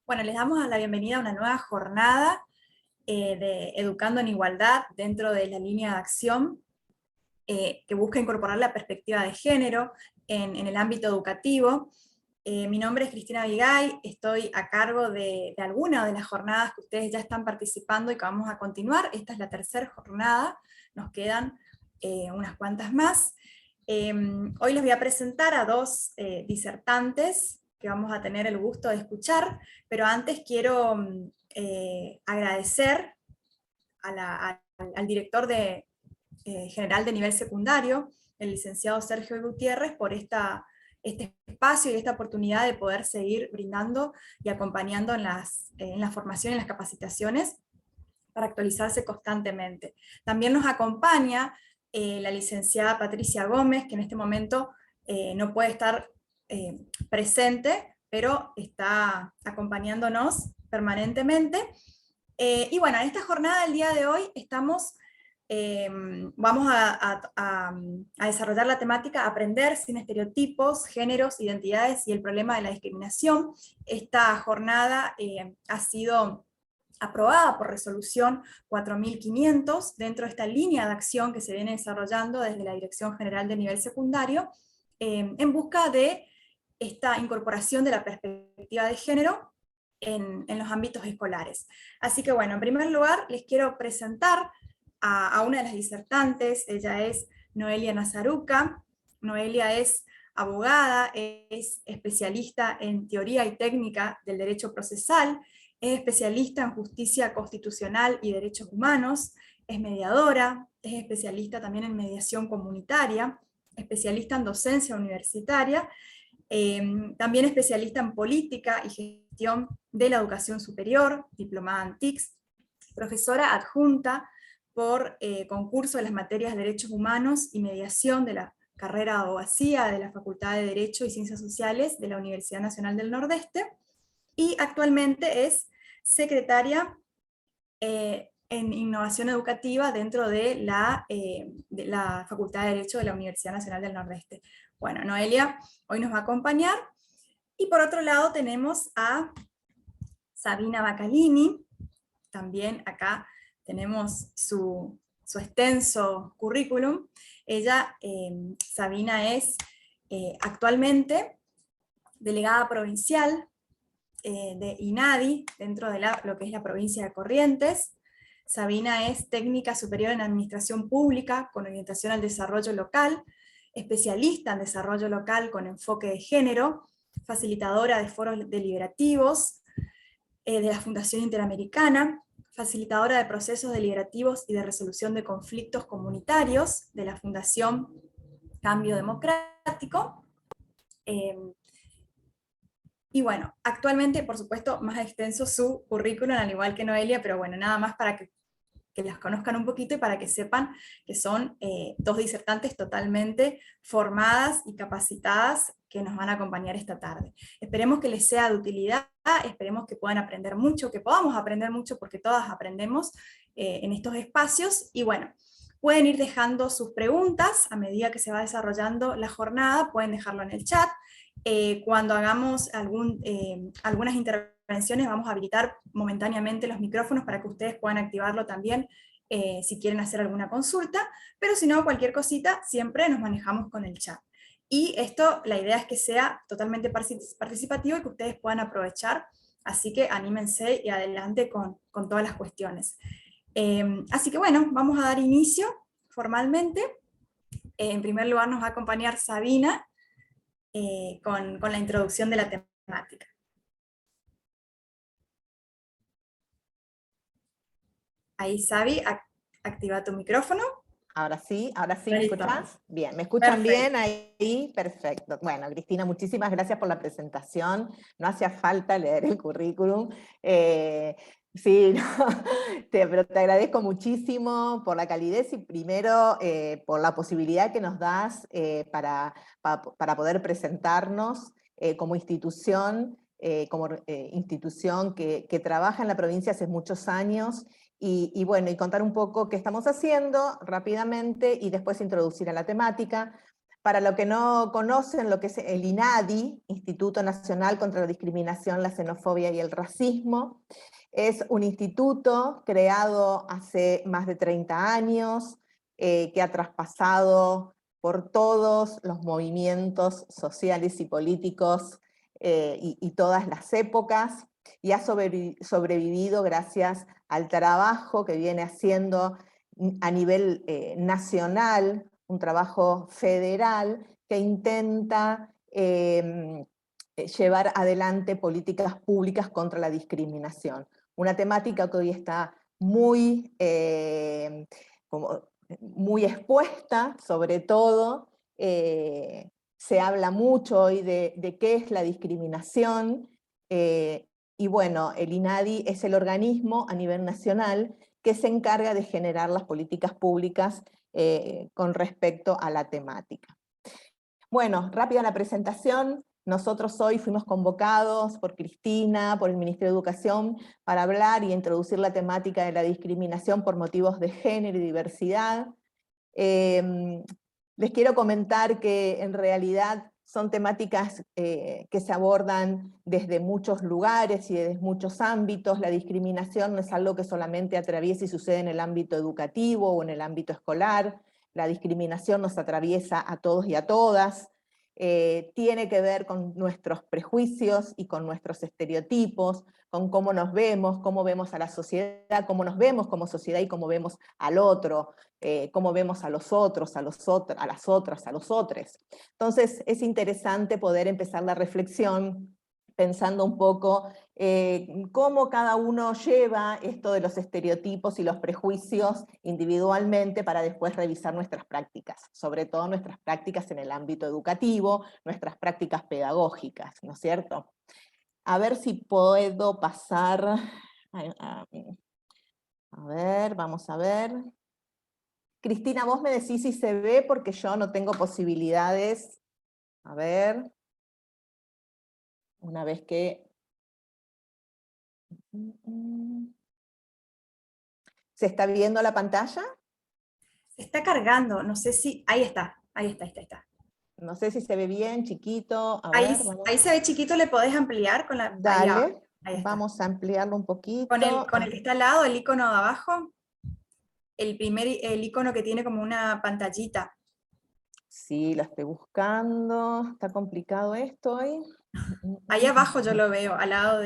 Bueno, les damos la bienvenida a una nueva jornada de Educando en Igualdad dentro de la línea de acción que busca incorporar la perspectiva de género en el ámbito educativo. Mi nombre es Cristina Vigay, estoy a cargo de alguna de las jornadas que ustedes ya están participando y que vamos a continuar. Esta es la tercera jornada, nos quedan unas cuantas más. Hoy les voy a presentar a dos disertantes que vamos a tener el gusto de escuchar, pero antes quiero agradecer al director general de nivel secundario, el licenciado Sergio Gutiérrez, por este espacio y esta oportunidad de poder seguir brindando y acompañando en la formación y en las capacitaciones para actualizarse constantemente. También nos acompaña la licenciada Patricia Gómez, que en este momento no puede estar presente, pero está acompañándonos permanentemente. Y bueno, en esta jornada del día de hoy vamos a desarrollar la temática Aprender sin estereotipos, géneros, identidades y el problema de la discriminación. Esta jornada ha sido aprobada por resolución 4500 dentro de esta línea de acción que se viene desarrollando desde la Dirección General de Nivel Secundario en busca de esta incorporación de la perspectiva de género en los ámbitos escolares. Así que bueno, en primer lugar les quiero presentar a una de las disertantes. Ella es Noelia Nazaruca. Noelia es abogada, es especialista en teoría y técnica del derecho procesal, es especialista en justicia constitucional y derechos humanos, es mediadora, es especialista también en mediación comunitaria, especialista en docencia universitaria, también especialista en política y gestión de la educación superior, diplomada en TICS, profesora adjunta por concurso de las materias de derechos humanos y mediación de la carrera de abogacía de la Facultad de Derecho y Ciencias Sociales de la Universidad Nacional del Nordeste, y actualmente es secretaria en innovación educativa dentro de la Facultad de Derecho de la Universidad Nacional del Nordeste. Bueno, Noelia hoy nos va a acompañar. Y por otro lado tenemos a Sabina Bacalini. También acá tenemos su extenso currículum. Ella, Sabina, es actualmente delegada provincial de INADI, dentro de lo que es la provincia de Corrientes. Sabina es técnica superior en administración pública con orientación al desarrollo local, especialista en desarrollo local con enfoque de género, facilitadora de foros deliberativos de la Fundación Interamericana, facilitadora de procesos deliberativos y de resolución de conflictos comunitarios de la Fundación Cambio Democrático. Y bueno, actualmente, por supuesto, más extenso su currículum, al igual que Noelia, pero bueno, nada más para que las conozcan un poquito y para que sepan que son dos disertantes totalmente formadas y capacitadas que nos van a acompañar esta tarde. Esperemos que les sea de utilidad, esperemos que puedan aprender mucho, que podamos aprender mucho, porque todas aprendemos en estos espacios. Y bueno, pueden ir dejando sus preguntas a medida que se va desarrollando la jornada, pueden dejarlo en el chat. Cuando hagamos algunas intervenciones vamos a habilitar momentáneamente los micrófonos para que ustedes puedan activarlo también si quieren hacer alguna consulta, pero si no, cualquier cosita, siempre nos manejamos con el chat. Y esto, la idea es que sea totalmente participativo y que ustedes puedan aprovechar, así que anímense y adelante con todas las cuestiones. Así que bueno, vamos a dar inicio formalmente. En primer lugar nos va a acompañar Sabina, con la introducción de la temática. Ahí, Sabi, activa tu micrófono. Ahora sí, ¿me escuchás? Bien, ¿me escuchan Perfecto. bien ahí? Perfecto. Bueno, Cristina, muchísimas gracias por la presentación. No hacía falta leer el currículum. Sí, no, pero te agradezco muchísimo por la calidez y primero por la posibilidad que nos das para poder presentarnos como institución, que trabaja en la provincia hace muchos años. Y contar un poco qué estamos haciendo rápidamente y después introducir a la temática. Para los que no conocen lo que es el INADI, Instituto Nacional contra la Discriminación, la Xenofobia y el Racismo, es un instituto creado hace más de 30 años, que ha traspasado por todos los movimientos sociales y políticos y todas las épocas, y ha sobrevivido gracias al trabajo que viene haciendo a nivel nacional, un trabajo federal que intenta llevar adelante políticas públicas contra la discriminación. Una temática que hoy está muy, muy expuesta, sobre todo, se habla mucho hoy de qué es la discriminación, y bueno, el INADI es el organismo a nivel nacional que se encarga de generar las políticas públicas con respecto a la temática. Bueno, rápida la presentación. Nosotros hoy fuimos convocados por Cristina, por el Ministerio de Educación, para hablar y introducir la temática de la discriminación por motivos de género y diversidad. Les quiero comentar que en realidad son temáticas que se abordan desde muchos lugares y desde muchos ámbitos. La discriminación no es algo que solamente atraviesa y sucede en el ámbito educativo o en el ámbito escolar. La discriminación nos atraviesa a todos y a todas. Tiene que ver con nuestros prejuicios y con nuestros estereotipos, con cómo nos vemos, cómo vemos a la sociedad, cómo nos vemos como sociedad y cómo vemos al otro, cómo vemos a los otros, a las otras, a los otros. Entonces es interesante poder empezar la reflexión pensando un poco cómo cada uno lleva esto de los estereotipos y los prejuicios individualmente para después revisar nuestras prácticas, sobre todo nuestras prácticas en el ámbito educativo, nuestras prácticas pedagógicas, ¿no es cierto? A ver si puedo pasar, a ver, vamos a ver. Cristina, vos me decís si se ve porque yo no tengo posibilidades. A ver. Una vez que... ¿Se está viendo la pantalla? Se está cargando, no sé si... Ahí está, ahí está, ahí está, ahí está. No sé si se ve bien, chiquito. A Ahí, ver, vamos. ahí se ve chiquito, le podés ampliar con la... Ahí, Dale, ahí está. vamos a ampliarlo un Con poquito. con el que está al lado, el icono de abajo, el icono que tiene como una pantallita. Sí, lo estoy buscando. Está complicado esto hoy. Ahí abajo yo lo veo, al lado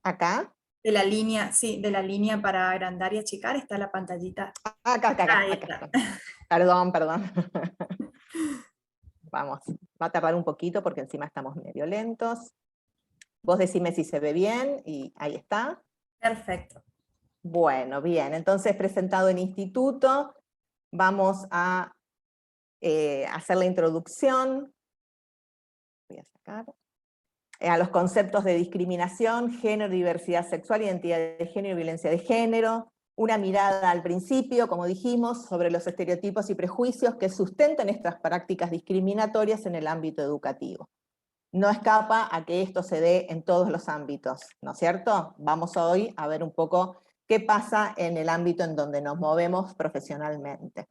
¿Acá? de la línea, sí, de la línea para agrandar y achicar está la pantallita. Ahí Acá está. está. Perdón, perdón. Vamos, va a tardar un poquito porque encima estamos medio lentos. Vos decime si se ve bien y ahí está. Perfecto. Bueno, bien, entonces presentado en instituto, vamos a hacer la introducción. Voy a sacar. A los conceptos de discriminación, género, diversidad sexual, identidad de género y violencia de género. Una mirada al principio, como dijimos, sobre los estereotipos y prejuicios que sustentan estas prácticas discriminatorias en el ámbito educativo. No escapa a que esto se dé en todos los ámbitos, ¿no es cierto? Vamos hoy a ver un poco qué pasa en el ámbito en donde nos movemos profesionalmente.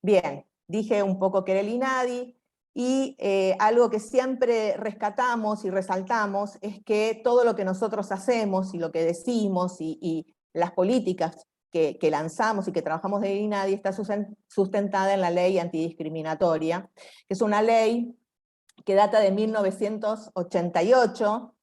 Bien, dije un poco que era el INADI, y algo que siempre rescatamos y resaltamos es que todo lo que nosotros hacemos y lo que decimos y las políticas que lanzamos y que trabajamos de INADI está sustentada en la ley antidiscriminatoria, que es una ley que data de 1988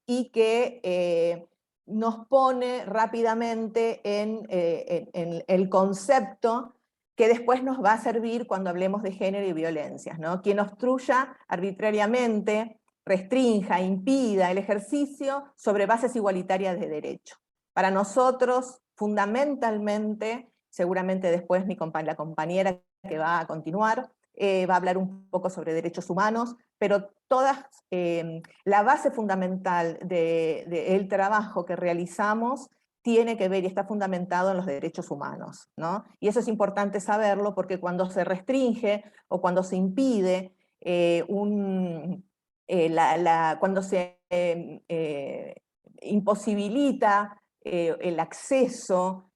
y que nos pone rápidamente en el concepto que después nos va a servir cuando hablemos de género y violencias, ¿no? Quien obstruya arbitrariamente, restrinja, impida el ejercicio sobre bases igualitarias de derecho. Para nosotros, fundamentalmente, seguramente después la compañera que va a continuar, va a hablar un poco sobre derechos humanos, pero la base fundamental del trabajo que realizamos tiene que ver y está fundamentado en los derechos humanos, ¿no? Y eso es importante saberlo porque cuando se restringe o cuando se impide cuando se imposibilita el acceso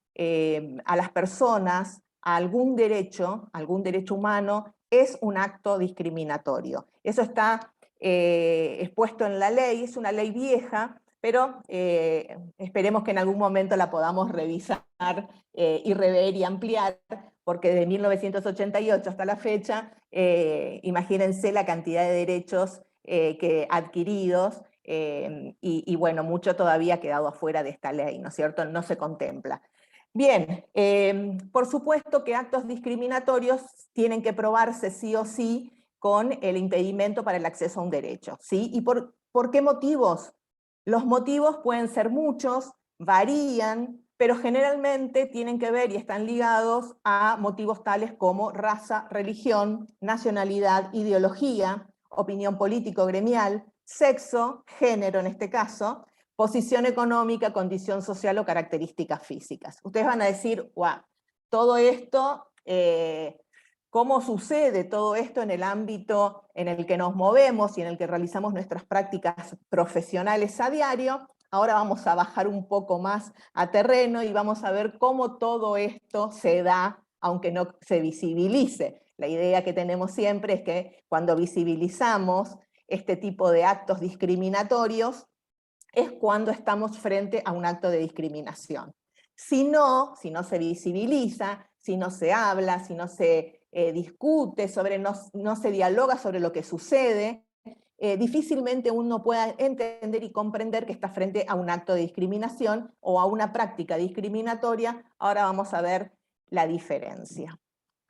a las personas a algún derecho humano, es un acto discriminatorio. Eso está expuesto en la ley, es una ley vieja, pero esperemos que en algún momento la podamos revisar y rever y ampliar, porque de 1988 hasta la fecha, imagínense la cantidad de derechos adquiridos, y bueno, mucho todavía ha quedado afuera de esta ley, ¿no es cierto? No se contempla. Bien, por supuesto que actos discriminatorios tienen que probarse sí o sí con el impedimento para el acceso a un derecho, ¿sí? ¿Y por qué motivos? Los motivos pueden ser muchos, varían, pero generalmente tienen que ver y están ligados a motivos tales como raza, religión, nacionalidad, ideología, opinión político-gremial, sexo, género en este caso, posición económica, condición social o características físicas. Ustedes van a decir, wow, todo esto, ¿cómo sucede todo esto en el ámbito en el que nos movemos y en el que realizamos nuestras prácticas profesionales a diario? Ahora vamos a bajar un poco más a terreno y vamos a ver cómo todo esto se da, aunque no se visibilice. La idea que tenemos siempre es que cuando visibilizamos este tipo de actos discriminatorios, es cuando estamos frente a un acto de discriminación. Si no se visibiliza, si no se habla, si no se discute, no se dialoga sobre lo que sucede, difícilmente uno pueda entender y comprender que está frente a un acto de discriminación o a una práctica discriminatoria. Ahora vamos a ver la diferencia.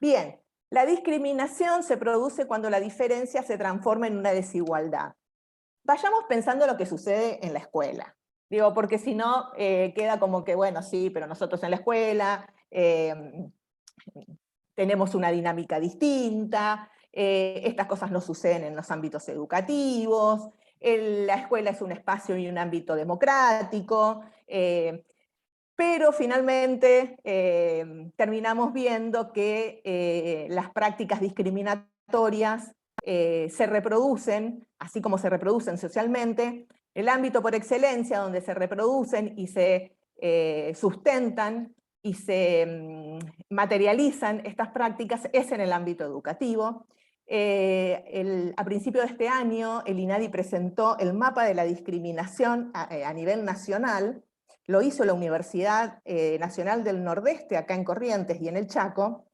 Bien, la discriminación se produce cuando la diferencia se transforma en una desigualdad. Vayamos pensando lo que sucede en la escuela. Digo, porque si no, queda como que, bueno, sí, pero nosotros en la escuela tenemos una dinámica distinta, estas cosas no suceden en los ámbitos educativos, la escuela es un espacio y un ámbito democrático, pero finalmente terminamos viendo que las prácticas discriminatorias se reproducen, así como se reproducen socialmente. El ámbito por excelencia donde se reproducen y se sustentan y se materializan estas prácticas es en el ámbito educativo. A principio de este año, el INADI presentó el mapa de la discriminación a nivel nacional. Lo hizo la Universidad Nacional del Nordeste, acá en Corrientes y en el Chaco,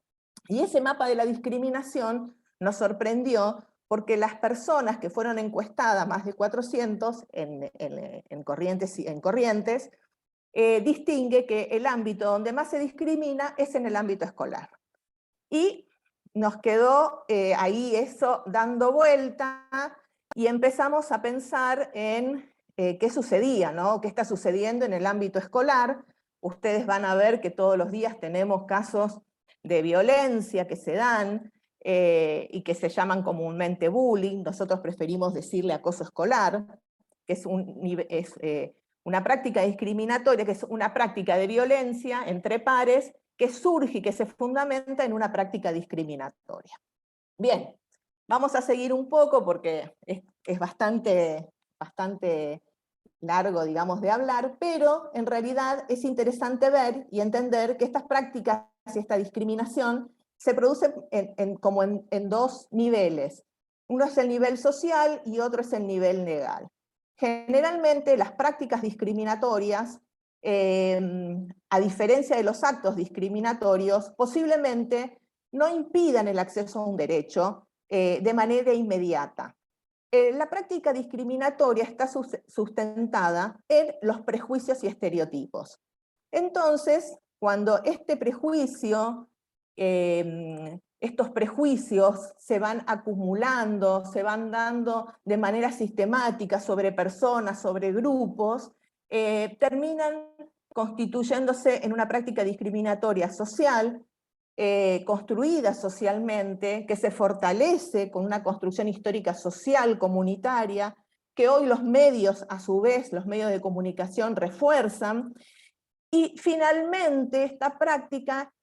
y ese mapa de la discriminación nos sorprendió porque las personas que fueron encuestadas, más de 400 en Corrientes, distingue que el ámbito donde más se discrimina es en el ámbito escolar. Y nos quedó ahí eso dando vuelta y empezamos a pensar en qué sucedía, ¿no? ¿Qué está sucediendo en el ámbito escolar? Ustedes van a ver que todos los días tenemos casos de violencia que se dan y que se llaman comúnmente bullying. Nosotros preferimos decirle acoso escolar, que es una práctica discriminatoria, que es una práctica de violencia entre pares que surge y que se fundamenta en una práctica discriminatoria. Bien, vamos a seguir un poco porque es bastante largo, digamos, de hablar, pero en realidad es interesante ver y entender que estas prácticas y esta discriminación se producen como en dos niveles. Uno es el nivel social y otro es el nivel legal. Generalmente las prácticas discriminatorias, a diferencia de los actos discriminatorios, posiblemente no impidan el acceso a un derecho de manera inmediata. La práctica discriminatoria está sustentada en los prejuicios y estereotipos. Entonces, cuando este prejuicio, estos prejuicios se van acumulando, se van dando de manera sistemática sobre personas, sobre grupos, terminan constituyéndose en una práctica discriminatoria social, construida socialmente, que se fortalece con una construcción histórica social, comunitaria, que hoy los medios, a su vez, los medios de comunicación refuerzan, y finalmente esta práctica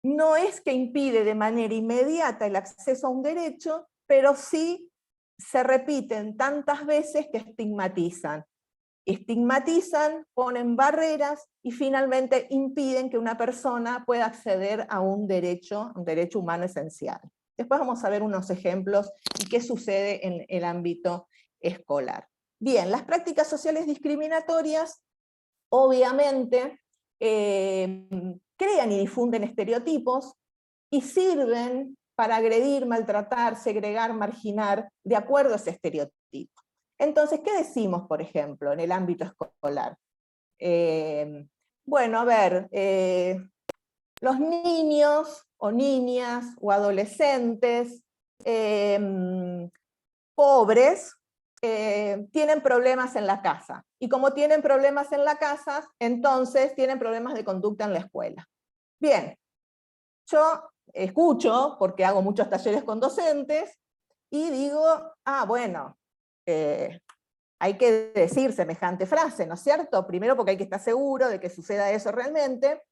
no es que impide de manera inmediata el acceso a un derecho, pero sí se repiten tantas veces que estigmatizan. estigmatizan, ponen barreras y finalmente impiden que una persona pueda acceder a un derecho humano esencial. Después vamos a ver unos ejemplos y qué sucede en el ámbito escolar. Bien, las prácticas sociales discriminatorias, obviamente, crean y difunden estereotipos y sirven para agredir, maltratar, segregar, marginar, de acuerdo a ese estereotipo. Entonces, ¿qué decimos, por ejemplo, en el ámbito escolar? Bueno, a ver, los niños o niñas o adolescentes pobres tienen problemas en la casa. Y como tienen problemas en la casa, entonces tienen problemas de conducta en la escuela. Bien, yo escucho, porque hago muchos talleres con docentes, y digo, bueno, hay que decir semejante frase, ¿no es cierto? Primero porque hay que estar seguro de que suceda eso realmente,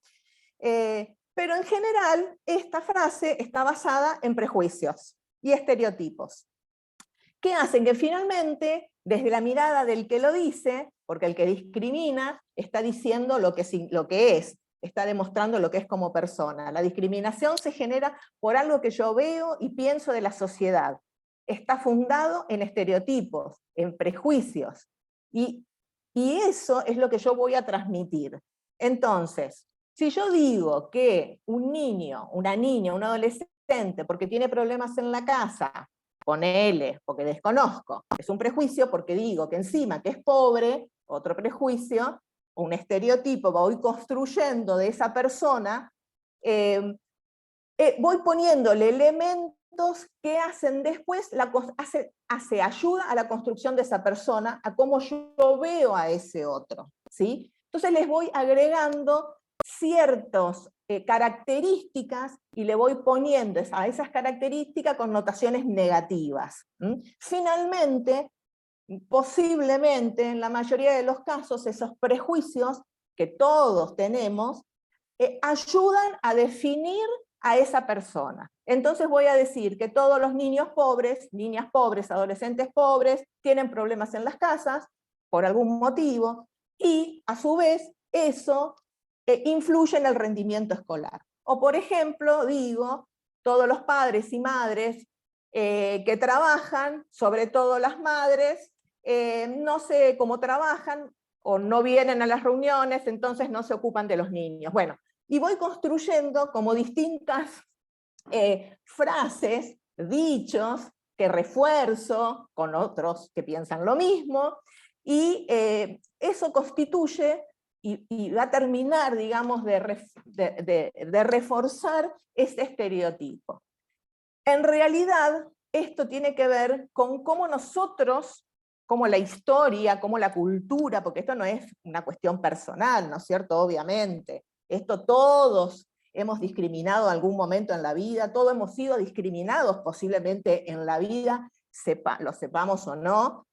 pero en general esta frase está basada en prejuicios y estereotipos, que hacen que finalmente, desde la mirada del que lo dice, porque el que discrimina está diciendo lo que es, está demostrando lo que es como persona. La discriminación se genera por algo que yo veo y pienso de la sociedad. Está fundado en estereotipos, en prejuicios, y eso es lo que yo voy a transmitir. Entonces, si yo digo que un niño, una niña, un adolescente, porque tiene problemas en la casa, ponele, porque desconozco, es un prejuicio porque digo que encima que es pobre, otro prejuicio, un estereotipo, voy construyendo de esa persona, voy poniéndole elementos que hacen después, hace ayuda a la construcción de esa persona, a cómo yo veo a ese otro, ¿sí? Entonces les voy agregando ciertas características y le voy poniendo a esas características connotaciones negativas. Finalmente, posiblemente, en la mayoría de los casos, esos prejuicios que todos tenemos, ayudan a definir a esa persona. Entonces voy a decir que todos los niños pobres, niñas pobres, adolescentes pobres, tienen problemas en las casas, por algún motivo, y a su vez eso influye en el rendimiento escolar. O por ejemplo, digo, todos los padres y madres que trabajan, sobre todo las madres, no sé cómo trabajan, o no vienen a las reuniones, entonces no se ocupan de los niños. Bueno, y voy construyendo como distintas frases, dichos, que refuerzo con otros que piensan lo mismo, y eso constituye y va a terminar, digamos, de reforzar ese estereotipo. En realidad, esto tiene que ver con cómo nosotros, como la historia, como la cultura, porque esto no es una cuestión personal, ¿no es cierto? Obviamente. Esto todos hemos discriminado en algún momento en la vida, todos hemos sido discriminados posiblemente en la vida, lo sepamos o no,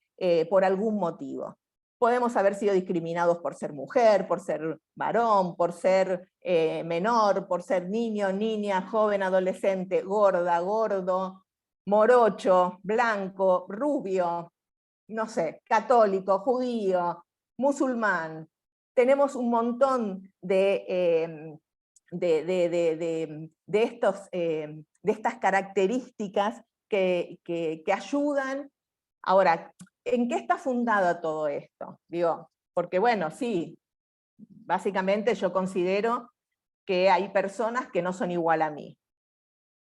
por algún motivo. Podemos haber sido discriminados por ser mujer, por ser varón, por ser menor, por ser niño, niña, joven, adolescente, gorda, gordo, morocho, blanco, rubio, no sé, católico, judío, musulmán. Tenemos un montón de estas características que ayudan. Ahora, ¿en qué está fundado todo esto? Digo, porque bueno, sí, básicamente yo considero que hay personas que no son igual a mí.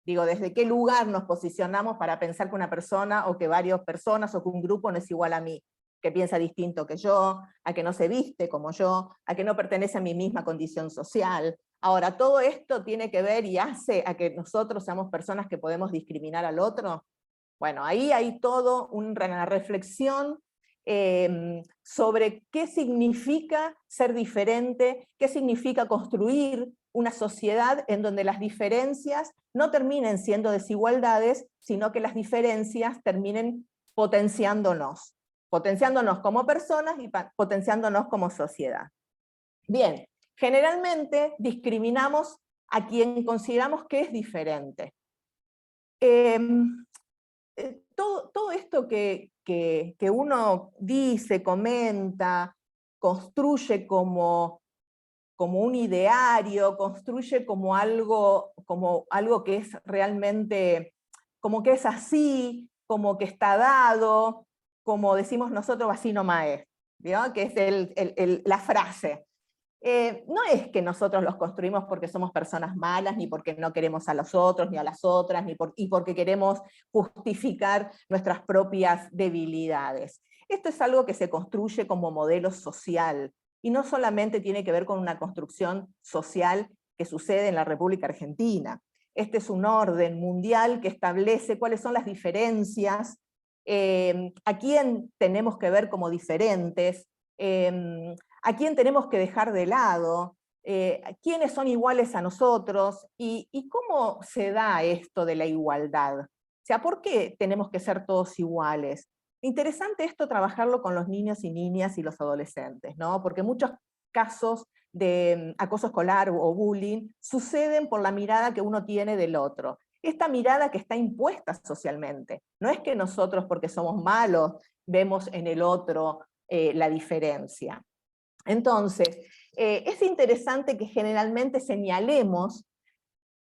Digo, ¿desde qué lugar nos posicionamos para pensar que una persona, o que varias personas, o que un grupo no es igual a mí? Que piensa distinto que yo, a que no se viste como yo, a que no pertenece a mi misma condición social. Ahora, todo esto tiene que ver y hace a que nosotros seamos personas que podemos discriminar al otro. Bueno, ahí hay todo una reflexión sobre qué significa ser diferente, qué significa construir una sociedad en donde las diferencias no terminen siendo desigualdades, sino que las diferencias terminen potenciándonos como personas y potenciándonos como sociedad. Bien, generalmente discriminamos a quien consideramos que es diferente. Todo esto esto que uno dice, comenta, construye como un ideario, construye como algo que es realmente, como que es así, como que está dado, como decimos nosotros, así nomás es, ¿no? Que es la frase. No es que nosotros los construimos porque somos personas malas, ni porque no queremos a los otros, ni a las otras, y porque queremos justificar nuestras propias debilidades. Esto es algo que se construye como modelo social, y no solamente tiene que ver con una construcción social que sucede en la República Argentina. Este es un orden mundial que establece cuáles son las diferencias, a quién tenemos que ver como diferentes, a quién tenemos que dejar de lado, quiénes son iguales a nosotros, y cómo se da esto de la igualdad. O sea, ¿por qué tenemos que ser todos iguales? Interesante esto trabajarlo con los niños y niñas y los adolescentes, ¿no? Porque muchos casos de acoso escolar o bullying suceden por la mirada que uno tiene del otro. Esta mirada que está impuesta socialmente. No es que nosotros, porque somos malos, vemos en el otro la diferencia. Entonces, es interesante que generalmente señalemos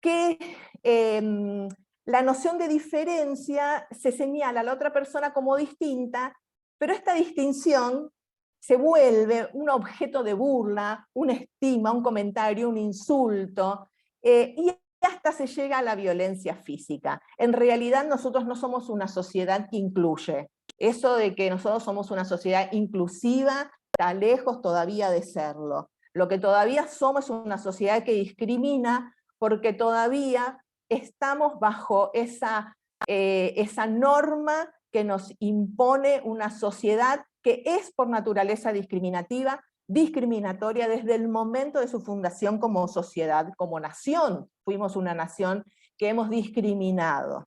que la noción de diferencia se señala a la otra persona como distinta, pero esta distinción se vuelve un objeto de burla, una estima, un comentario, un insulto, y hasta se llega a la violencia física. En realidad nosotros no somos una sociedad que incluye. Eso de que nosotros somos una sociedad inclusiva está lejos todavía de serlo. Lo que todavía somos es una sociedad que discrimina, porque todavía estamos bajo esa norma que nos impone una sociedad que es por naturaleza discriminativa, discriminatoria desde el momento de su fundación como sociedad, como nación. Fuimos una nación que hemos discriminado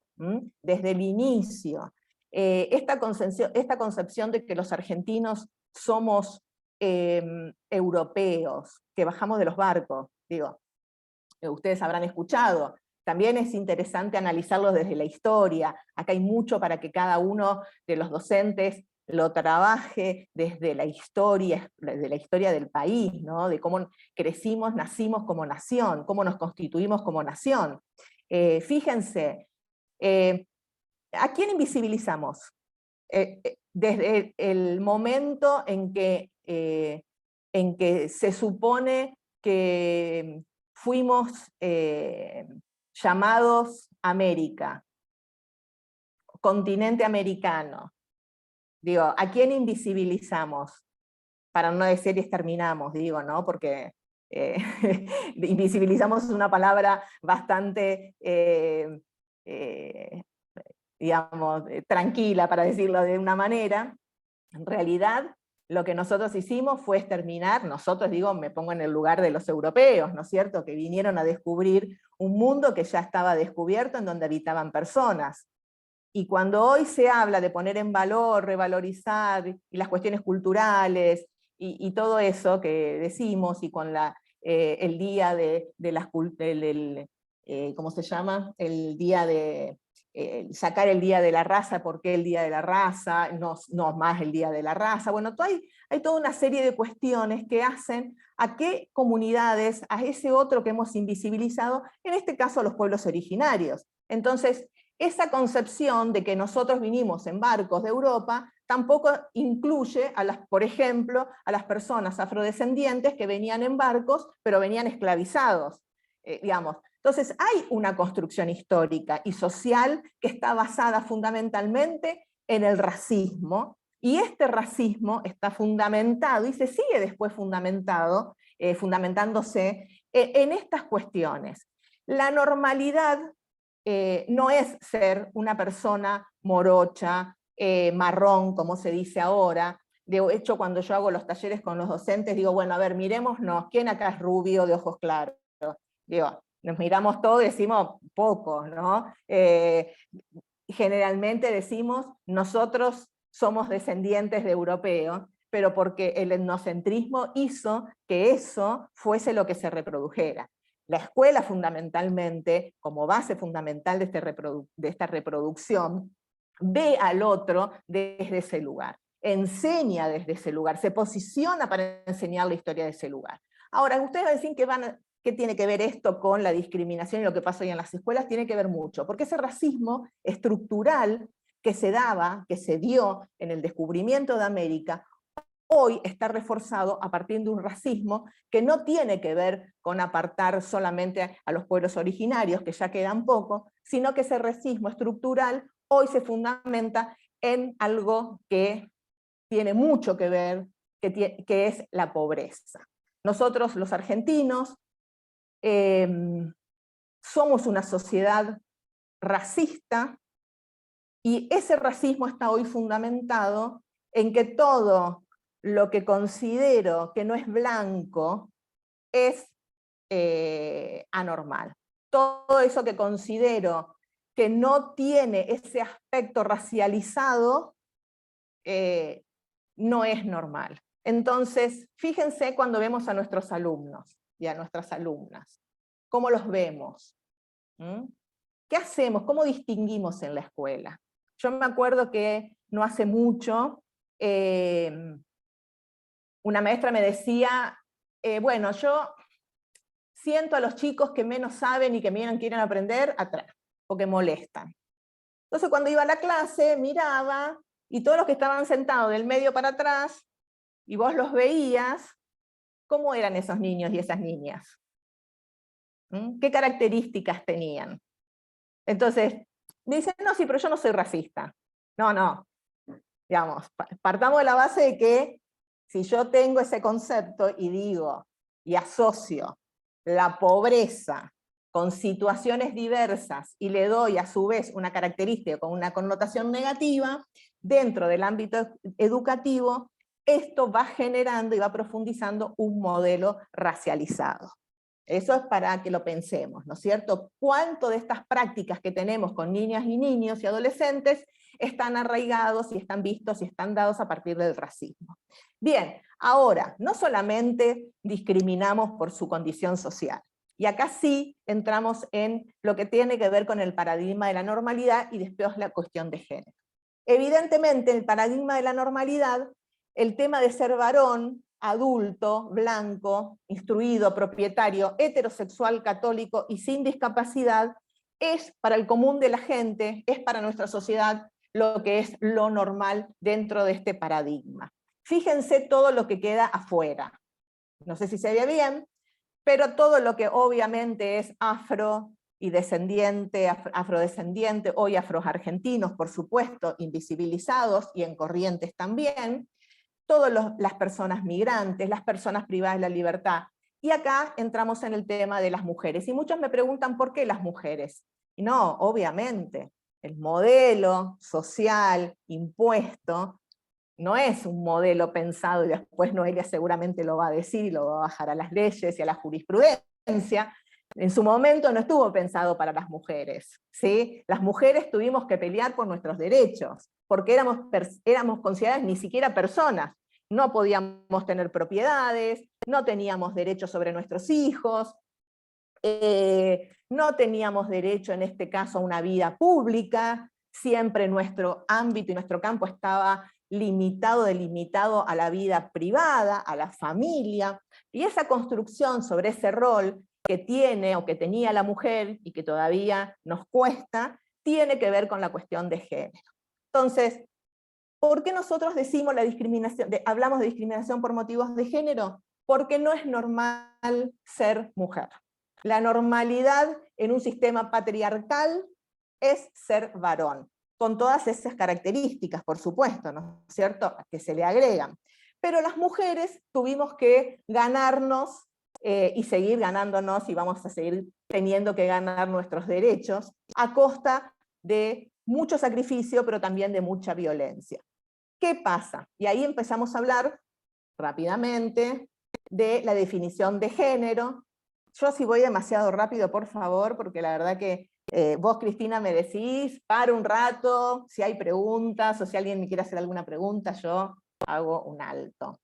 desde el inicio. Esta concepción de que los argentinos somos europeos, que bajamos de los barcos, digo, ustedes habrán escuchado. También es interesante analizarlo desde la historia. Acá hay mucho para que cada uno de los docentes lo trabaje desde la historia del país, ¿no? De cómo crecimos, nacimos como nación, cómo nos constituimos como nación. Fíjense, ¿a quién invisibilizamos? Desde el momento en que se supone que fuimos llamados América, continente americano. Digo, ¿a quién invisibilizamos? Para no decir exterminamos, digo, ¿no? Porque invisibilizamos es una palabra bastante, digamos, tranquila, para decirlo de una manera. En realidad, lo que nosotros hicimos fue exterminar, nosotros digo, me pongo en el lugar de los europeos, ¿no es cierto?, que vinieron a descubrir un mundo que ya estaba descubierto, en donde habitaban personas. Y cuando hoy se habla de poner en valor, revalorizar, y las cuestiones culturales, y todo eso que decimos, y con el día de las ¿cómo se llama? El día de sacar el Día de la Raza, ¿por qué el Día de la Raza? No más el Día de la Raza. Bueno, hay toda una serie de cuestiones que hacen a qué comunidades, a ese otro que hemos invisibilizado, en este caso a los pueblos originarios. Entonces, esa concepción de que nosotros vinimos en barcos de Europa tampoco incluye, por ejemplo, a las personas afrodescendientes que venían en barcos, pero venían esclavizados, digamos. Entonces hay una construcción histórica y social que está basada fundamentalmente en el racismo, y este racismo está fundamentado, y se sigue después fundamentándose en estas cuestiones. La normalidad no es ser una persona morocha, marrón, como se dice ahora. De hecho, cuando yo hago los talleres con los docentes, digo, bueno, a ver, mirémonos, ¿quién acá es rubio, de ojos claros? Digo, nos miramos todos y decimos pocos, ¿no? Generalmente decimos, nosotros somos descendientes de europeos, pero porque el etnocentrismo hizo que eso fuese lo que se reprodujera. La escuela fundamentalmente, como base fundamental de esta reproducción, ve al otro desde ese lugar, enseña desde ese lugar, se posiciona para enseñar la historia de ese lugar. Ahora, ustedes van a decir ¿qué tiene que ver esto con la discriminación y lo que pasa hoy en las escuelas? Tiene que ver mucho, porque ese racismo estructural que se daba, que se dio en el descubrimiento de América, hoy está reforzado a partir de un racismo que no tiene que ver con apartar solamente a los pueblos originarios, que ya quedan pocos, sino que ese racismo estructural hoy se fundamenta en algo que tiene mucho que ver, que es la pobreza. Nosotros, los argentinos, somos una sociedad racista, y ese racismo está hoy fundamentado en que todo lo que considero que no es blanco es anormal. Todo eso que considero que no tiene ese aspecto racializado no es normal. Entonces, fíjense cuando vemos a nuestros alumnos y a nuestras alumnas, ¿cómo los vemos? ¿Mm? ¿Qué hacemos? ¿Cómo distinguimos en la escuela? Yo me acuerdo que no hace mucho, una maestra me decía, bueno, yo siento a los chicos que menos saben y que menos quieren aprender atrás, porque molestan. Entonces cuando iba a la clase, miraba, y todos los que estaban sentados del medio para atrás, y vos los veías, ¿cómo eran esos niños y esas niñas? ¿Mm? ¿Qué características tenían? Entonces, me dicen, no, sí, pero yo no soy racista. No, no. Digamos, partamos de la base de que si yo tengo ese concepto y digo, y asocio la pobreza con situaciones diversas y le doy a su vez una característica con una connotación negativa, dentro del ámbito educativo, esto va generando y va profundizando un modelo racializado. Eso es para que lo pensemos, ¿no es cierto? ¿Cuánto de estas prácticas que tenemos con niñas y niños y adolescentes están arraigados y están vistos y están dados a partir del racismo? Bien, ahora, no solamente discriminamos por su condición social, y acá sí entramos en lo que tiene que ver con el paradigma de la normalidad y después la cuestión de género. Evidentemente, el paradigma de la normalidad, el tema de ser varón, adulto, blanco, instruido, propietario, heterosexual, católico y sin discapacidad, es para el común de la gente, es para nuestra sociedad lo que es lo normal dentro de este paradigma. Fíjense todo lo que queda afuera. No sé si se ve bien, pero todo lo que obviamente es afro y descendiente, afrodescendiente, hoy afroargentinos, por supuesto, invisibilizados y en Corrientes también, todas las personas migrantes, las personas privadas de la libertad. Y acá entramos en el tema de las mujeres. Y muchos me preguntan, ¿por qué las mujeres? Y no, obviamente, el modelo social impuesto no es un modelo pensado, y después Noelia seguramente lo va a decir y lo va a bajar a las leyes y a la jurisprudencia. En su momento no estuvo pensado para las mujeres, ¿sí? Las mujeres tuvimos que pelear por nuestros derechos, porque éramos consideradas ni siquiera personas. No podíamos tener propiedades, no teníamos derechos sobre nuestros hijos, no teníamos derecho en este caso a una vida pública, siempre nuestro ámbito y nuestro campo estaba limitado, delimitado a la vida privada, a la familia, y esa construcción sobre ese rol que tiene o que tenía la mujer y que todavía nos cuesta, tiene que ver con la cuestión de género. Entonces, ¿por qué nosotros decimos la discriminación, hablamos de discriminación por motivos de género? Porque no es normal ser mujer. La normalidad en un sistema patriarcal es ser varón, con todas esas características, por supuesto, ¿no es cierto?, que se le agregan. Pero las mujeres tuvimos que ganarnos y seguir ganándonos, y vamos a seguir teniendo que ganar nuestros derechos a costa de mucho sacrificio, pero también de mucha violencia. ¿Qué pasa? Y ahí empezamos a hablar rápidamente de la definición de género. Yo si voy demasiado rápido, por favor, porque la verdad que vos, Cristina, me decís, para un rato, si hay preguntas, o si alguien me quiere hacer alguna pregunta, yo hago un alto.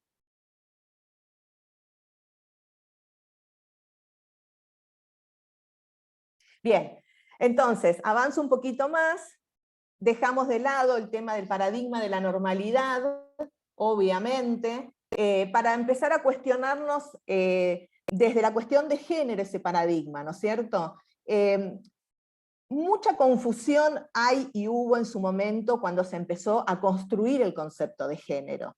Bien, entonces, avanzo un poquito más. dejamos de lado el tema del paradigma de la normalidad, obviamente, para empezar a cuestionarnos desde la cuestión de género ese paradigma, ¿no es cierto? Mucha confusión hay y hubo en su momento cuando se empezó a construir el concepto de género.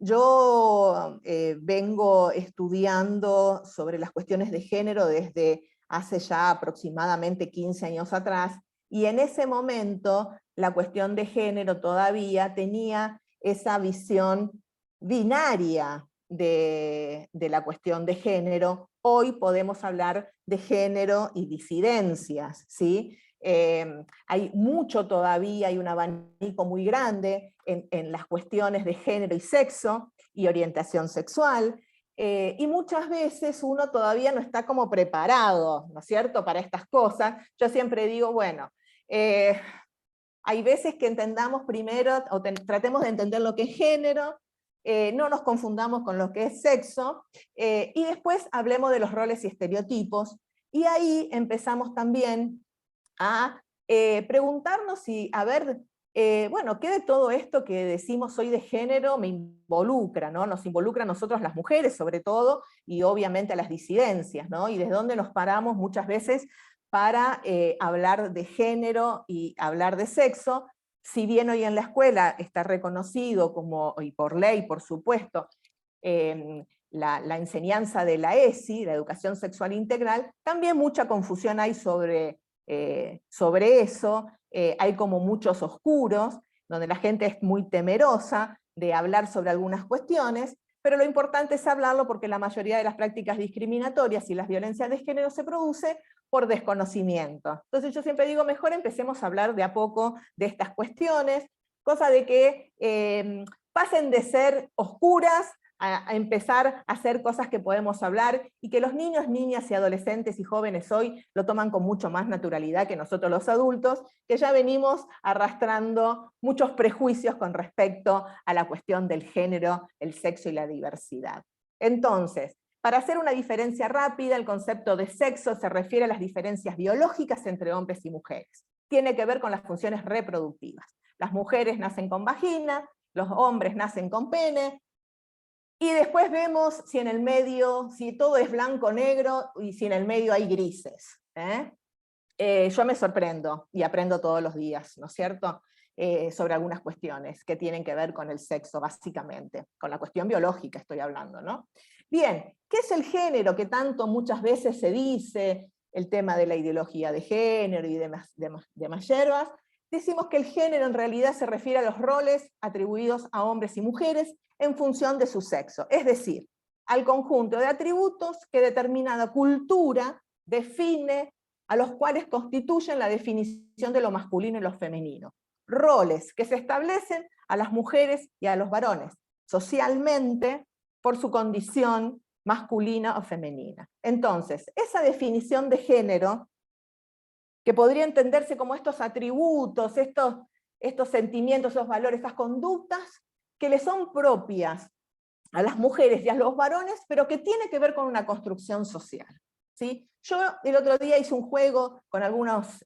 Yo vengo estudiando sobre las cuestiones de género desde hace ya aproximadamente 15 años atrás, y en ese momento la cuestión de género todavía tenía esa visión binaria de la cuestión de género. Hoy podemos hablar de género y disidencias, ¿sí? Hay mucho todavía, hay un abanico muy grande en las cuestiones de género y sexo y orientación sexual, y muchas veces uno todavía no está como preparado, ¿no es cierto?, para estas cosas. Yo siempre digo, bueno, hay veces que entendamos primero, o tratemos de entender lo que es género, no nos confundamos con lo que es sexo, y después hablemos de los roles y estereotipos, y ahí empezamos también a preguntarnos y a ver, bueno, ¿qué de todo esto que decimos hoy de género me involucra, ¿no? Nos involucra a nosotros las mujeres sobre todo, y obviamente a las disidencias, ¿no? Y desde dónde nos paramos muchas veces para hablar de género y hablar de sexo. Si bien hoy en la escuela está reconocido como, y por ley por supuesto, la enseñanza de la ESI, la educación sexual integral, también mucha confusión hay sobre eso, hay como muchos oscuros, donde la gente es muy temerosa de hablar sobre algunas cuestiones, pero lo importante es hablarlo porque la mayoría de las prácticas discriminatorias y las violencias de género se produce por desconocimiento. Entonces yo siempre digo, mejor empecemos a hablar de a poco de estas cuestiones, cosa de que pasen de ser oscuras a empezar a hacer cosas que podemos hablar, y que los niños, niñas y adolescentes y jóvenes hoy lo toman con mucho más naturalidad que nosotros los adultos, que ya venimos arrastrando muchos prejuicios con respecto a la cuestión del género, el sexo y la diversidad. Entonces, para hacer una diferencia rápida, el concepto de sexo se refiere a las diferencias biológicas entre hombres y mujeres. Tiene que ver con las funciones reproductivas. Las mujeres nacen con vagina, los hombres nacen con pene, y después vemos si en el medio, si todo es blanco, negro, y si en el medio hay grises. Yo me sorprendo y aprendo todos los días, ¿no es cierto?, sobre algunas cuestiones que tienen que ver con el sexo, básicamente, con la cuestión biológica estoy hablando, ¿no? Bien, ¿qué es el género que tanto muchas veces se dice, el tema de la ideología de género y demás hierbas? Decimos que el género en realidad se refiere a los roles atribuidos a hombres y mujeres en función de su sexo, es decir, al conjunto de atributos que determinada cultura define, a los cuales constituyen la definición de lo masculino y lo femenino. Roles que se establecen a las mujeres y a los varones, socialmente, por su condición masculina o femenina. Entonces, esa definición de género, que podría entenderse como estos atributos, estos sentimientos, esos valores, esas conductas que le son propias a las mujeres y a los varones, pero que tiene que ver con una construcción social, ¿sí? Yo el otro día hice un juego con algunos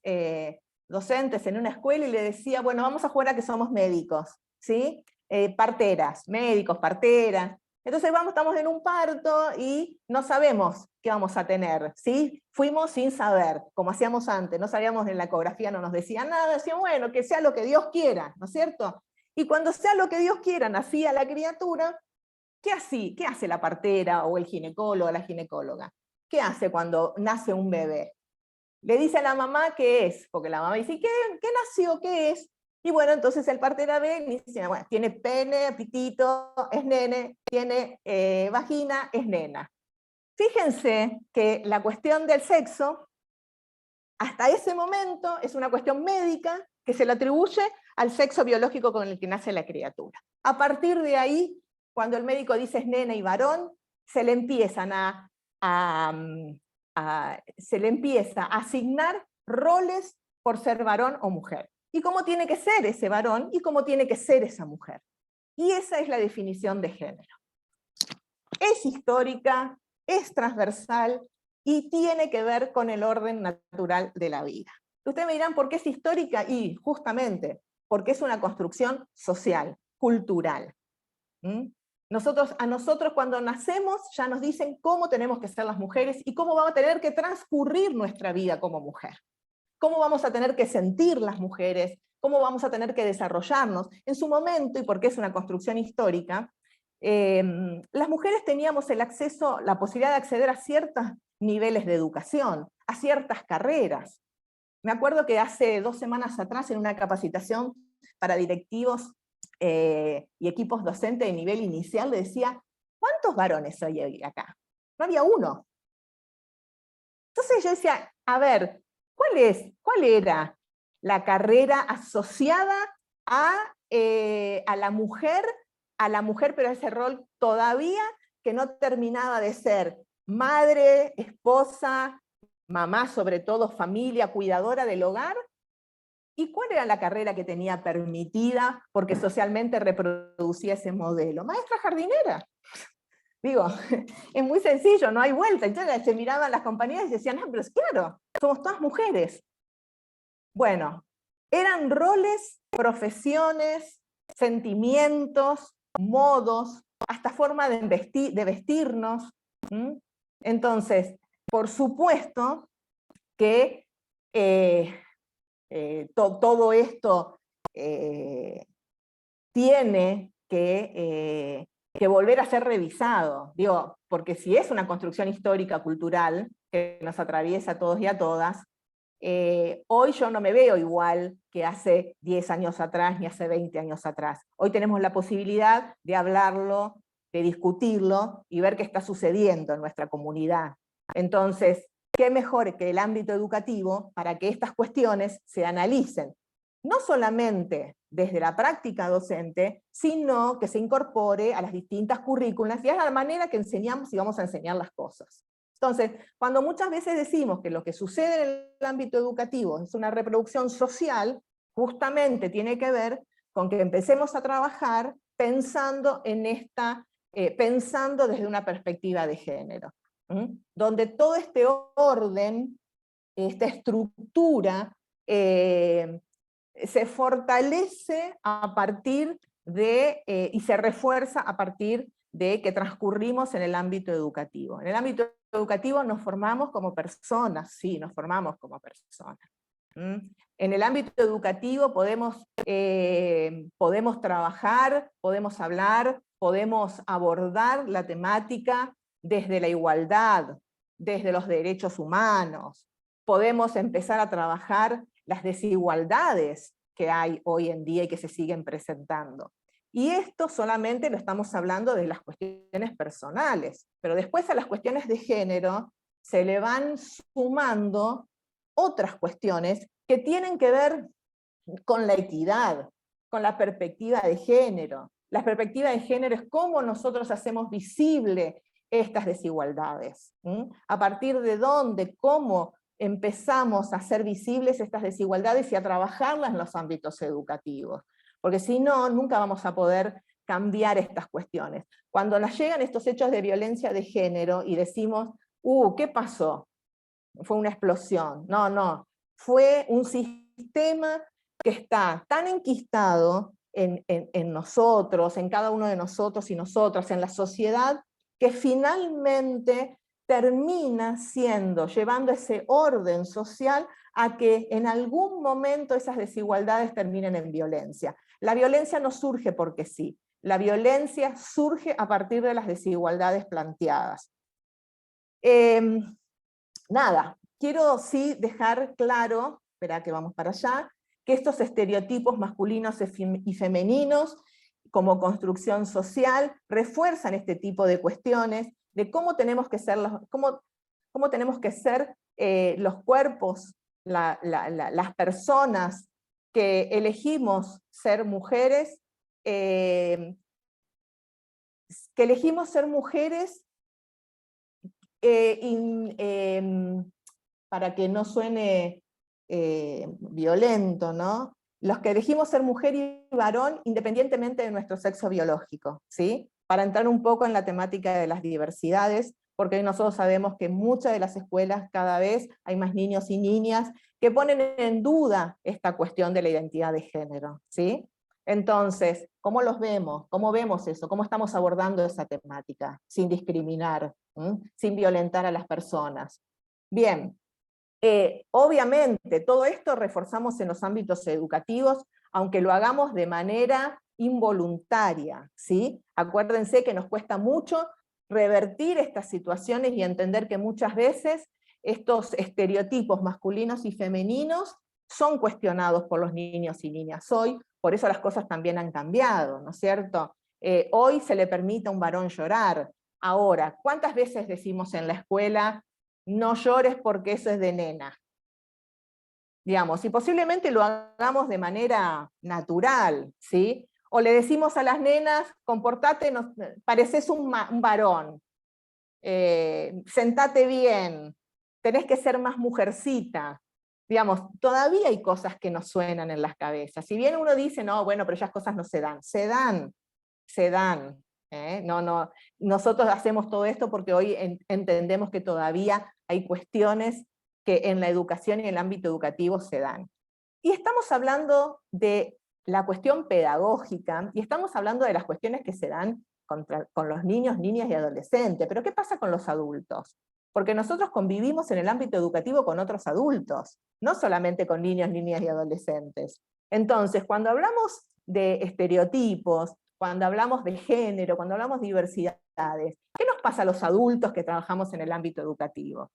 docentes en una escuela y le decía, bueno, vamos a jugar a que somos médicos, ¿sí? Parteras, médicos, parteras. Entonces estamos en un parto y no sabemos qué vamos a tener, ¿sí? Fuimos sin saber, como hacíamos antes, no sabíamos, en la ecografía no nos decía nada, decían, bueno, que sea lo que Dios quiera, ¿no es cierto? Y cuando sea lo que Dios quiera, nacía la criatura, ¿qué hace la partera o el ginecólogo o la ginecóloga? ¿Qué hace cuando nace un bebé? Le dice a la mamá qué es, porque la mamá dice, ¿qué nació? ¿Qué es? Y bueno, entonces el partera ve y dice, bueno, tiene pene, pitito, es nene, tiene vagina, es nena. Fíjense que la cuestión del sexo, hasta ese momento, es una cuestión médica que se le atribuye al sexo biológico con el que nace la criatura. A partir de ahí, cuando el médico dice es nena y varón, se le empiezan se le empieza a asignar roles por ser varón o mujer. Y cómo tiene que ser ese varón y cómo tiene que ser esa mujer. Y esa es la definición de género. Es histórica, es transversal y tiene que ver con el orden natural de la vida. Ustedes me dirán, ¿por qué es histórica? Y justamente, porque es una construcción social, cultural. ¿Mm? A nosotros cuando nacemos ya nos dicen cómo tenemos que ser las mujeres y cómo vamos a tener que transcurrir nuestra vida como mujer. Cómo vamos a tener que sentir las mujeres, cómo vamos a tener que desarrollarnos. En su momento, y porque es una construcción histórica, las mujeres teníamos el acceso, la posibilidad de acceder a ciertos niveles de educación, a ciertas carreras. Me acuerdo que hace 2 semanas atrás, en una capacitación para directivos y equipos docentes de nivel inicial, le decía, ¿cuántos varones hay acá? No había uno. Entonces yo decía, a ver, ¿cuál era la carrera asociada a la mujer, pero ese rol todavía que no terminaba de ser madre, esposa, mamá, sobre todo familia, cuidadora del hogar? ¿Y cuál era la carrera que tenía permitida porque socialmente reproducía ese modelo? Maestra jardinera. Digo, es muy sencillo, no hay vuelta. Entonces se miraban las compañeras y decían, pero es claro, somos todas mujeres. Bueno, eran roles, profesiones, sentimientos, modos, hasta forma de vestirnos. ¿Mm? Entonces, por supuesto que todo esto tiene que volver a ser revisado. Digo, porque si es una construcción histórica, cultural, que nos atraviesa a todos y a todas, hoy yo no me veo igual que hace 10 años atrás ni hace 20 años atrás. Hoy tenemos la posibilidad de hablarlo, de discutirlo y ver qué está sucediendo en nuestra comunidad. Entonces, ¿qué mejor que el ámbito educativo para que estas cuestiones se analicen? No solamente desde la práctica docente, sino que se incorpore a las distintas currículas y a la manera que enseñamos y vamos a enseñar las cosas. Entonces, cuando muchas veces decimos que lo que sucede en el ámbito educativo es una reproducción social, justamente tiene que ver con que empecemos a trabajar pensando pensando desde una perspectiva de género, donde todo este orden, esta estructura, se fortalece a partir de, y se refuerza a partir de que transcurrimos en el ámbito educativo. En el ámbito educativo nos formamos como personas, sí, nos formamos como personas. En el ámbito educativo podemos trabajar, podemos hablar, podemos abordar la temática desde la igualdad, desde los derechos humanos, podemos empezar a trabajar las desigualdades que hay hoy en día y que se siguen presentando. Y esto solamente lo estamos hablando de las cuestiones personales, pero después a las cuestiones de género se le van sumando otras cuestiones que tienen que ver con la equidad, con la perspectiva de género. La perspectiva de género es cómo nosotros hacemos visible estas desigualdades. A partir de dónde, cómo empezamos a hacer visibles estas desigualdades y a trabajarlas en los ámbitos educativos. Porque si no, nunca vamos a poder cambiar estas cuestiones. Cuando nos llegan estos hechos de violencia de género y decimos, ¿qué pasó? Fue una explosión. No, no. Fue un sistema que está tan enquistado en nosotros, en cada uno de nosotros y nosotras, en la sociedad, que finalmente termina llevando ese orden social a que en algún momento esas desigualdades terminen en violencia. La violencia no surge porque sí, la violencia surge a partir de las desigualdades planteadas. Nada, quiero sí dejar claro, espera que vamos para allá, que estos estereotipos masculinos y femeninos como construcción social refuerzan este tipo de cuestiones de cómo tenemos que ser los cuerpos, las personas que elegimos ser mujeres, para que no suene violento, ¿no? Los que elegimos ser mujer y varón independientemente de nuestro sexo biológico, ¿sí? Para entrar un poco en la temática de las diversidades, porque hoy nosotros sabemos que en muchas de las escuelas cada vez hay más niños y niñas que ponen en duda esta cuestión de la identidad de género, ¿sí? Entonces, ¿cómo los vemos? ¿Cómo vemos eso? ¿Cómo estamos abordando esa temática? Sin discriminar, sin violentar a las personas. Bien, obviamente todo esto reforzamos en los ámbitos educativos, aunque lo hagamos de manera involuntaria, ¿sí? Acuérdense que nos cuesta mucho revertir estas situaciones y entender que muchas veces estos estereotipos masculinos y femeninos son cuestionados por los niños y niñas hoy, por eso las cosas también han cambiado, ¿no es cierto? Hoy se le permite a un varón llorar. Ahora, ¿cuántas veces decimos en la escuela, no llores porque eso es de nena? Digamos, y posiblemente lo hagamos de manera natural, ¿sí? O le decimos a las nenas, comportate, pareces un varón, sentate bien, tenés que ser más mujercita. Digamos, todavía hay cosas que nos suenan en las cabezas. Si bien uno dice, no, bueno, pero esas cosas no se dan. Se dan, se dan. No, nosotros hacemos todo esto porque hoy entendemos que todavía hay cuestiones que en la educación y en el ámbito educativo se dan. Y estamos hablando de la cuestión pedagógica, y estamos hablando de las cuestiones que se dan con los niños, niñas y adolescentes, pero ¿qué pasa con los adultos? Porque nosotros convivimos en el ámbito educativo con otros adultos, no solamente con niños, niñas y adolescentes. Entonces, cuando hablamos de estereotipos, cuando hablamos de género, cuando hablamos de diversidades, ¿qué nos pasa a los adultos que trabajamos en el ámbito educativo?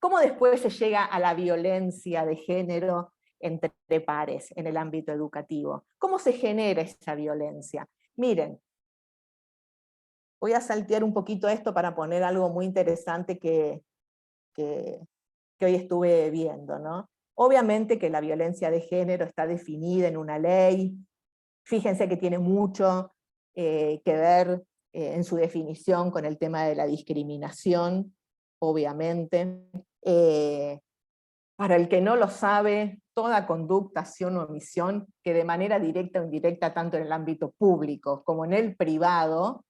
¿Cómo después se llega a la violencia de género entre pares en el ámbito educativo? ¿Cómo se genera esa violencia? Miren, voy a saltear un poquito esto para poner algo muy interesante que hoy estuve viendo, ¿no? Obviamente que la violencia de género está definida en una ley, fíjense que tiene mucho que ver en su definición con el tema de la discriminación, obviamente. Para el que no lo sabe, toda conducta, acción o omisión que de manera directa o indirecta, tanto en el ámbito público como en el privado,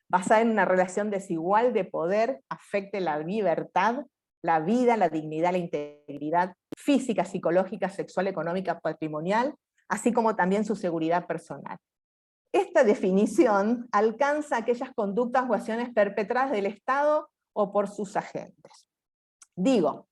basada en una relación desigual de poder, afecte la libertad, la vida, la dignidad, la integridad física, psicológica, sexual, económica, patrimonial, así como también su seguridad personal. Esta definición alcanza aquellas conductas o acciones perpetradas del Estado o por sus agentes. Digo,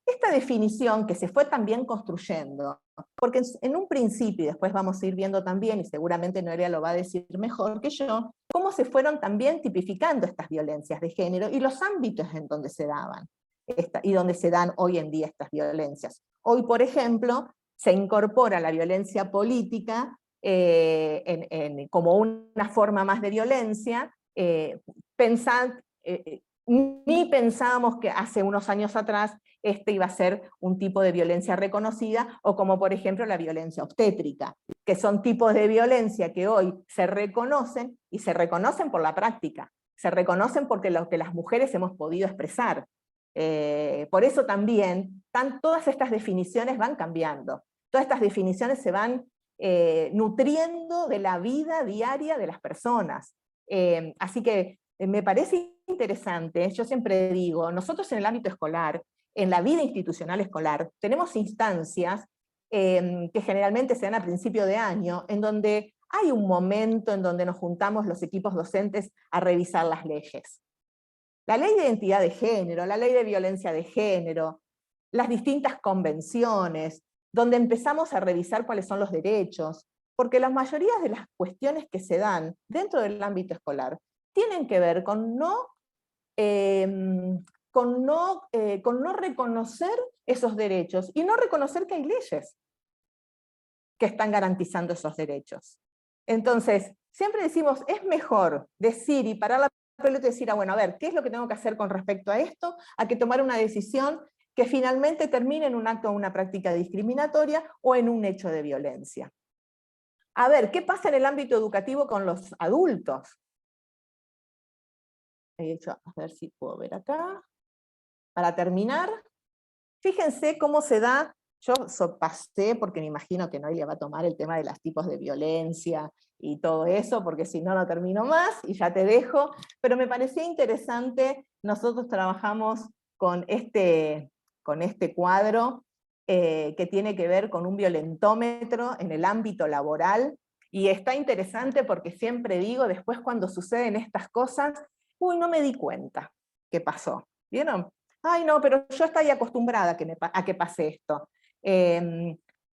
esta definición que se fue también construyendo, porque en un principio, y después vamos a ir viendo también, y seguramente Noelia lo va a decir mejor que yo, cómo se fueron también tipificando estas violencias de género y los ámbitos en donde se daban, y donde se dan hoy en día estas violencias. Hoy, por ejemplo, se incorpora la violencia política como una forma más de violencia, ni pensábamos que hace unos años atrás este iba a ser un tipo de violencia reconocida, o como por ejemplo la violencia obstétrica, que son tipos de violencia que hoy se reconocen, y se reconocen por la práctica, se reconocen porque lo que las mujeres hemos podido expresar. Por eso también todas estas definiciones van cambiando, todas estas definiciones se van nutriendo de la vida diaria de las personas. Así que me parece interesante, yo siempre digo, nosotros en el ámbito escolar, en la vida institucional escolar, tenemos instancias que generalmente se dan a principio de año, en donde hay un momento en donde nos juntamos los equipos docentes a revisar las leyes. La ley de identidad de género, la ley de violencia de género, las distintas convenciones, donde empezamos a revisar cuáles son los derechos, porque la mayoría de las cuestiones que se dan dentro del ámbito escolar tienen que ver con no reconocer esos derechos, y no reconocer que hay leyes que están garantizando esos derechos. Entonces, siempre decimos, es mejor decir y parar la pelota y decir, bueno, a ver, ¿qué es lo que tengo que hacer con respecto a esto? A que tomar una decisión que finalmente termine en un acto o una práctica discriminatoria o en un hecho de violencia. A ver, ¿qué pasa en el ámbito educativo con los adultos? A ver si puedo ver acá. Para terminar, fíjense cómo se da Yo pasé, porque me imagino que Noelia va a tomar el tema de los tipos de violencia y todo eso, porque si no, no termino más, y ya te dejo, pero me parecía interesante, nosotros trabajamos con este cuadro, que tiene que ver con un violentómetro en el ámbito laboral, y está interesante porque siempre digo, después cuando suceden estas cosas, uy, no me di cuenta qué pasó, ¿vieron? Ay, no, pero yo estoy acostumbrada a que pase esto.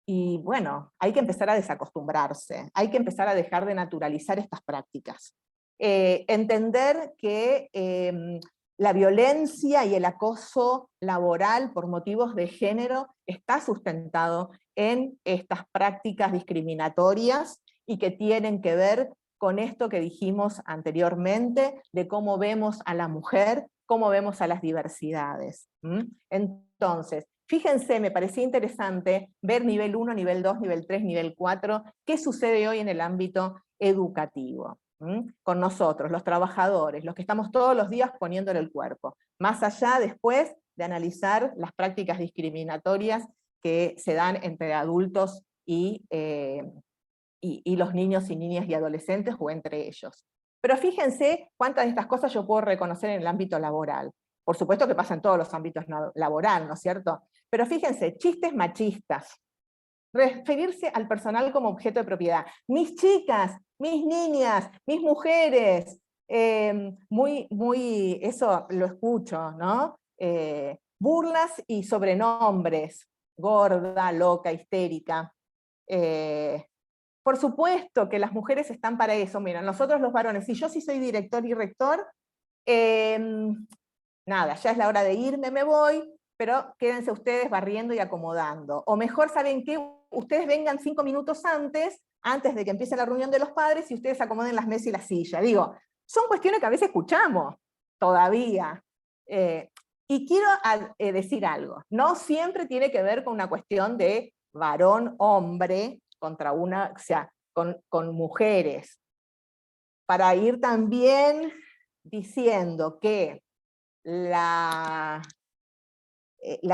Y bueno, hay que empezar a desacostumbrarse, hay que empezar a dejar de naturalizar estas prácticas. Entender que la violencia y el acoso laboral por motivos de género está sustentado en estas prácticas discriminatorias y que tienen que ver con esto que dijimos anteriormente, de cómo vemos a la mujer, cómo vemos a las diversidades. Entonces, fíjense, me parecía interesante ver nivel 1, nivel 2, nivel 3, nivel 4, qué sucede hoy en el ámbito educativo, con nosotros, los trabajadores, los que estamos todos los días poniéndole el cuerpo, más allá después de analizar las prácticas discriminatorias que se dan entre adultos y los niños y niñas y adolescentes, o entre ellos. Pero fíjense cuántas de estas cosas yo puedo reconocer en el ámbito laboral. Por supuesto que pasa en todos los ámbitos laborales, ¿no es cierto? Pero fíjense, chistes machistas, referirse al personal como objeto de propiedad. Mis chicas, mis niñas, mis mujeres, eso lo escucho, ¿no? Burlas y sobrenombres, gorda, loca, histérica. Por supuesto que las mujeres están para eso. Mira, nosotros los varones, si yo sí soy director y rector, nada, ya es la hora de irme, me voy, pero quédense ustedes barriendo y acomodando. O mejor, ¿saben qué? Ustedes vengan 5 minutos antes de que empiece la reunión de los padres, y ustedes acomoden las mesas y la silla. Digo, son cuestiones que a veces escuchamos todavía. Y quiero decir algo, no siempre tiene que ver con una cuestión de varón-hombre contra una, o sea, con mujeres. Para ir también diciendo que la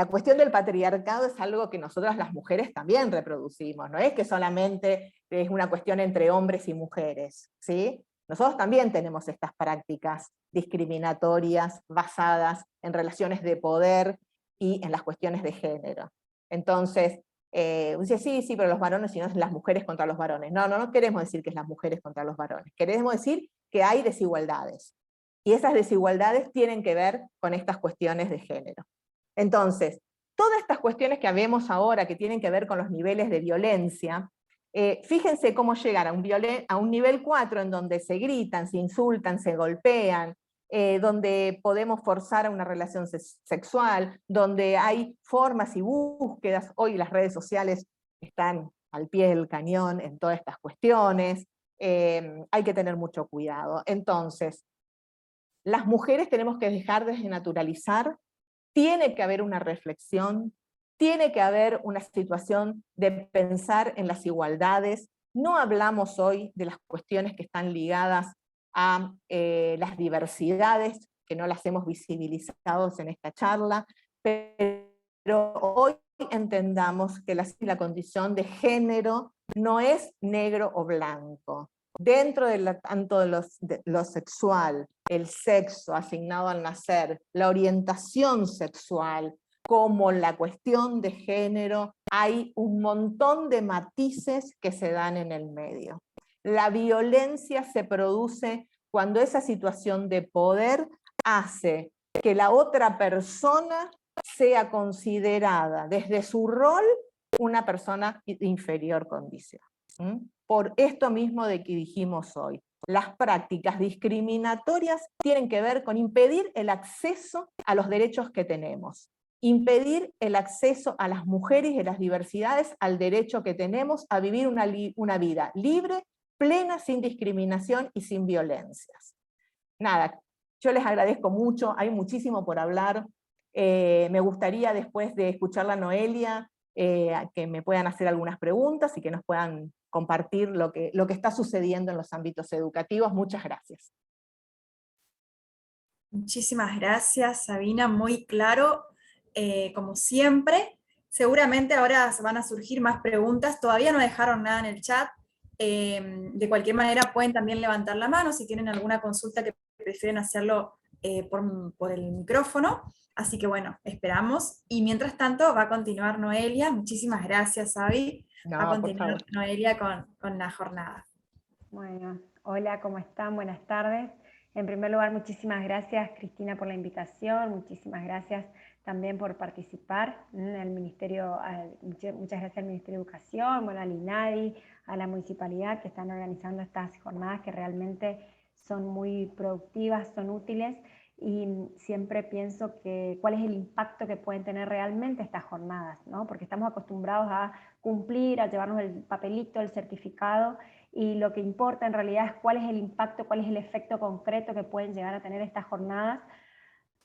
cuestión del patriarcado es algo que nosotras las mujeres también reproducimos, no es que solamente es una cuestión entre hombres y mujeres, ¿sí? Nosotros también tenemos estas prácticas discriminatorias basadas en relaciones de poder y en las cuestiones de género. Entonces, dice, sí, pero los varones, y no es las mujeres contra los varones. No queremos decir que es las mujeres contra los varones, queremos decir que hay desigualdades. Y esas desigualdades tienen que ver con estas cuestiones de género. Entonces, todas estas cuestiones que vemos ahora, que tienen que ver con los niveles de violencia, fíjense cómo llegan a un nivel 4 en donde se gritan, se insultan, se golpean, donde podemos forzar a una relación sexual, donde hay formas y búsquedas. Hoy las redes sociales están al pie del cañón en todas estas cuestiones. Hay que tener mucho cuidado. Entonces, las mujeres tenemos que dejar de naturalizar, tiene que haber una reflexión, tiene que haber una situación de pensar en las igualdades. No hablamos hoy de las cuestiones que están ligadas a las diversidades, que no las hemos visibilizado en esta charla, pero hoy entendamos que la condición de género no es negro o blanco. Dentro de tanto de lo sexual, el sexo asignado al nacer, la orientación sexual, como la cuestión de género, hay un montón de matices que se dan en el medio. La violencia se produce cuando esa situación de poder hace que la otra persona sea considerada desde su rol una persona de inferior condición. Por esto mismo de que dijimos hoy, las prácticas discriminatorias tienen que ver con impedir el acceso a los derechos que tenemos, impedir el acceso a las mujeres y a las diversidades al derecho que tenemos a vivir una vida libre, plena, sin discriminación y sin violencias. Nada, yo les agradezco mucho, hay muchísimo por hablar. Me gustaría, después de escuchar a Noelia, que me puedan hacer algunas preguntas y que nos puedan compartir lo que está sucediendo en los ámbitos educativos. Muchas gracias. Muchísimas gracias, Sabina, muy claro, como siempre. Seguramente ahora se van a surgir más preguntas, todavía no dejaron nada en el chat. De cualquier manera pueden también levantar la mano si tienen alguna consulta que prefieren hacerlo por el micrófono. Así que bueno, esperamos. Y mientras tanto va a continuar Noelia. Muchísimas gracias, Avi. Va a No, por continuar favor. Noelia con la jornada. Bueno, hola, ¿cómo están? Buenas tardes. En primer lugar, muchísimas gracias, Cristina, por la invitación. Muchísimas gracias también por participar en el Ministerio, muchas gracias al Ministerio de Educación, bueno, al INADI, a la Municipalidad, que están organizando estas jornadas que realmente son muy productivas, son útiles, y siempre pienso que cuál es el impacto que pueden tener realmente estas jornadas, ¿no? Porque estamos acostumbrados a cumplir, a llevarnos el papelito, el certificado, y lo que importa en realidad es cuál es el impacto, cuál es el efecto concreto que pueden llegar a tener estas jornadas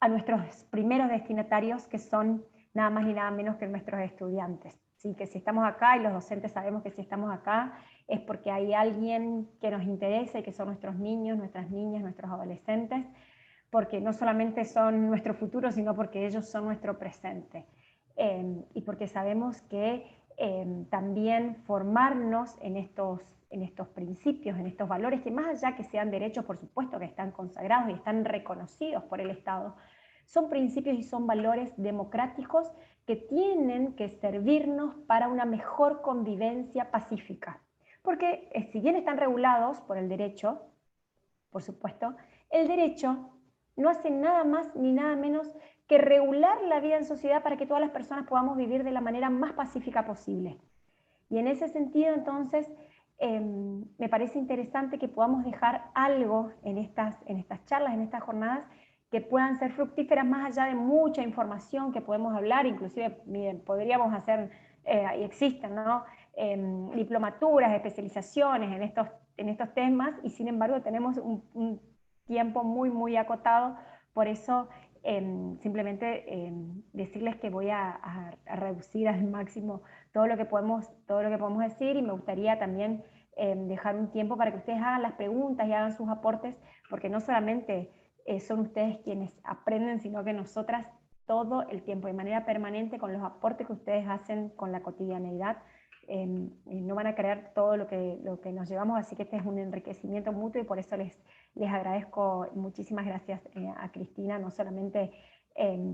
a nuestros primeros destinatarios, que son nada más y nada menos que nuestros estudiantes. ¿Sí? Que si estamos acá, y los docentes sabemos que si estamos acá, es porque hay alguien que nos interesa, y que son nuestros niños, nuestras niñas, nuestros adolescentes, porque no solamente son nuestro futuro, sino porque ellos son nuestro presente. Y porque sabemos que también formarnos en estos principios, en estos valores, que más allá que sean derechos, por supuesto que están consagrados y están reconocidos por el Estado, son principios y son valores democráticos que tienen que servirnos para una mejor convivencia pacífica. Porque si bien están regulados por el derecho, por supuesto, el derecho no hace nada más ni nada menos que regular la vida en sociedad para que todas las personas podamos vivir de la manera más pacífica posible. Y en ese sentido, entonces, me parece interesante que podamos dejar algo en estas charlas, en estas jornadas, que puedan ser fructíferas más allá de mucha información que podemos hablar. Inclusive, miren, podríamos hacer, y existen, ¿no? Diplomaturas, especializaciones en estos temas, y sin embargo tenemos un tiempo muy, muy acotado. Por eso simplemente decirles que voy a reducir al máximo todo lo que podemos decir, y me gustaría también dejar un tiempo para que ustedes hagan las preguntas y hagan sus aportes, porque no solamente son ustedes quienes aprenden, sino que nosotras todo el tiempo, de manera permanente, con los aportes que ustedes hacen con la cotidianeidad, no van a creer todo lo que nos llevamos, así que este es un enriquecimiento mutuo, y por eso les agradezco. Muchísimas gracias a Cristina, no solamente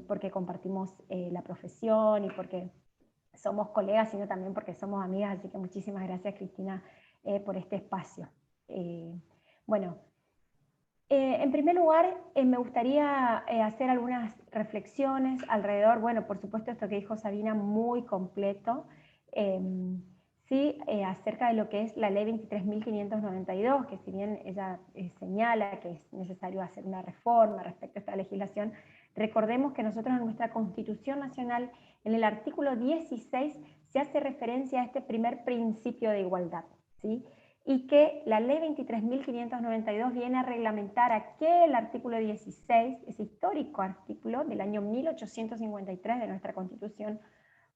porque compartimos la profesión y porque somos colegas, sino también porque somos amigas, así que muchísimas gracias, Cristina, por este espacio. Bueno, en primer lugar, me gustaría hacer algunas reflexiones alrededor, bueno, por supuesto esto que dijo Sabina, muy completo, sí, acerca de lo que es la ley 23.592, que si bien ella señala que es necesario hacer una reforma respecto a esta legislación, recordemos que nosotros en nuestra Constitución Nacional, en el artículo 16, se hace referencia a este primer principio de igualdad, ¿sí? Y que la ley 23.592 viene a reglamentar aquel artículo 16, ese histórico artículo del año 1853 de nuestra Constitución,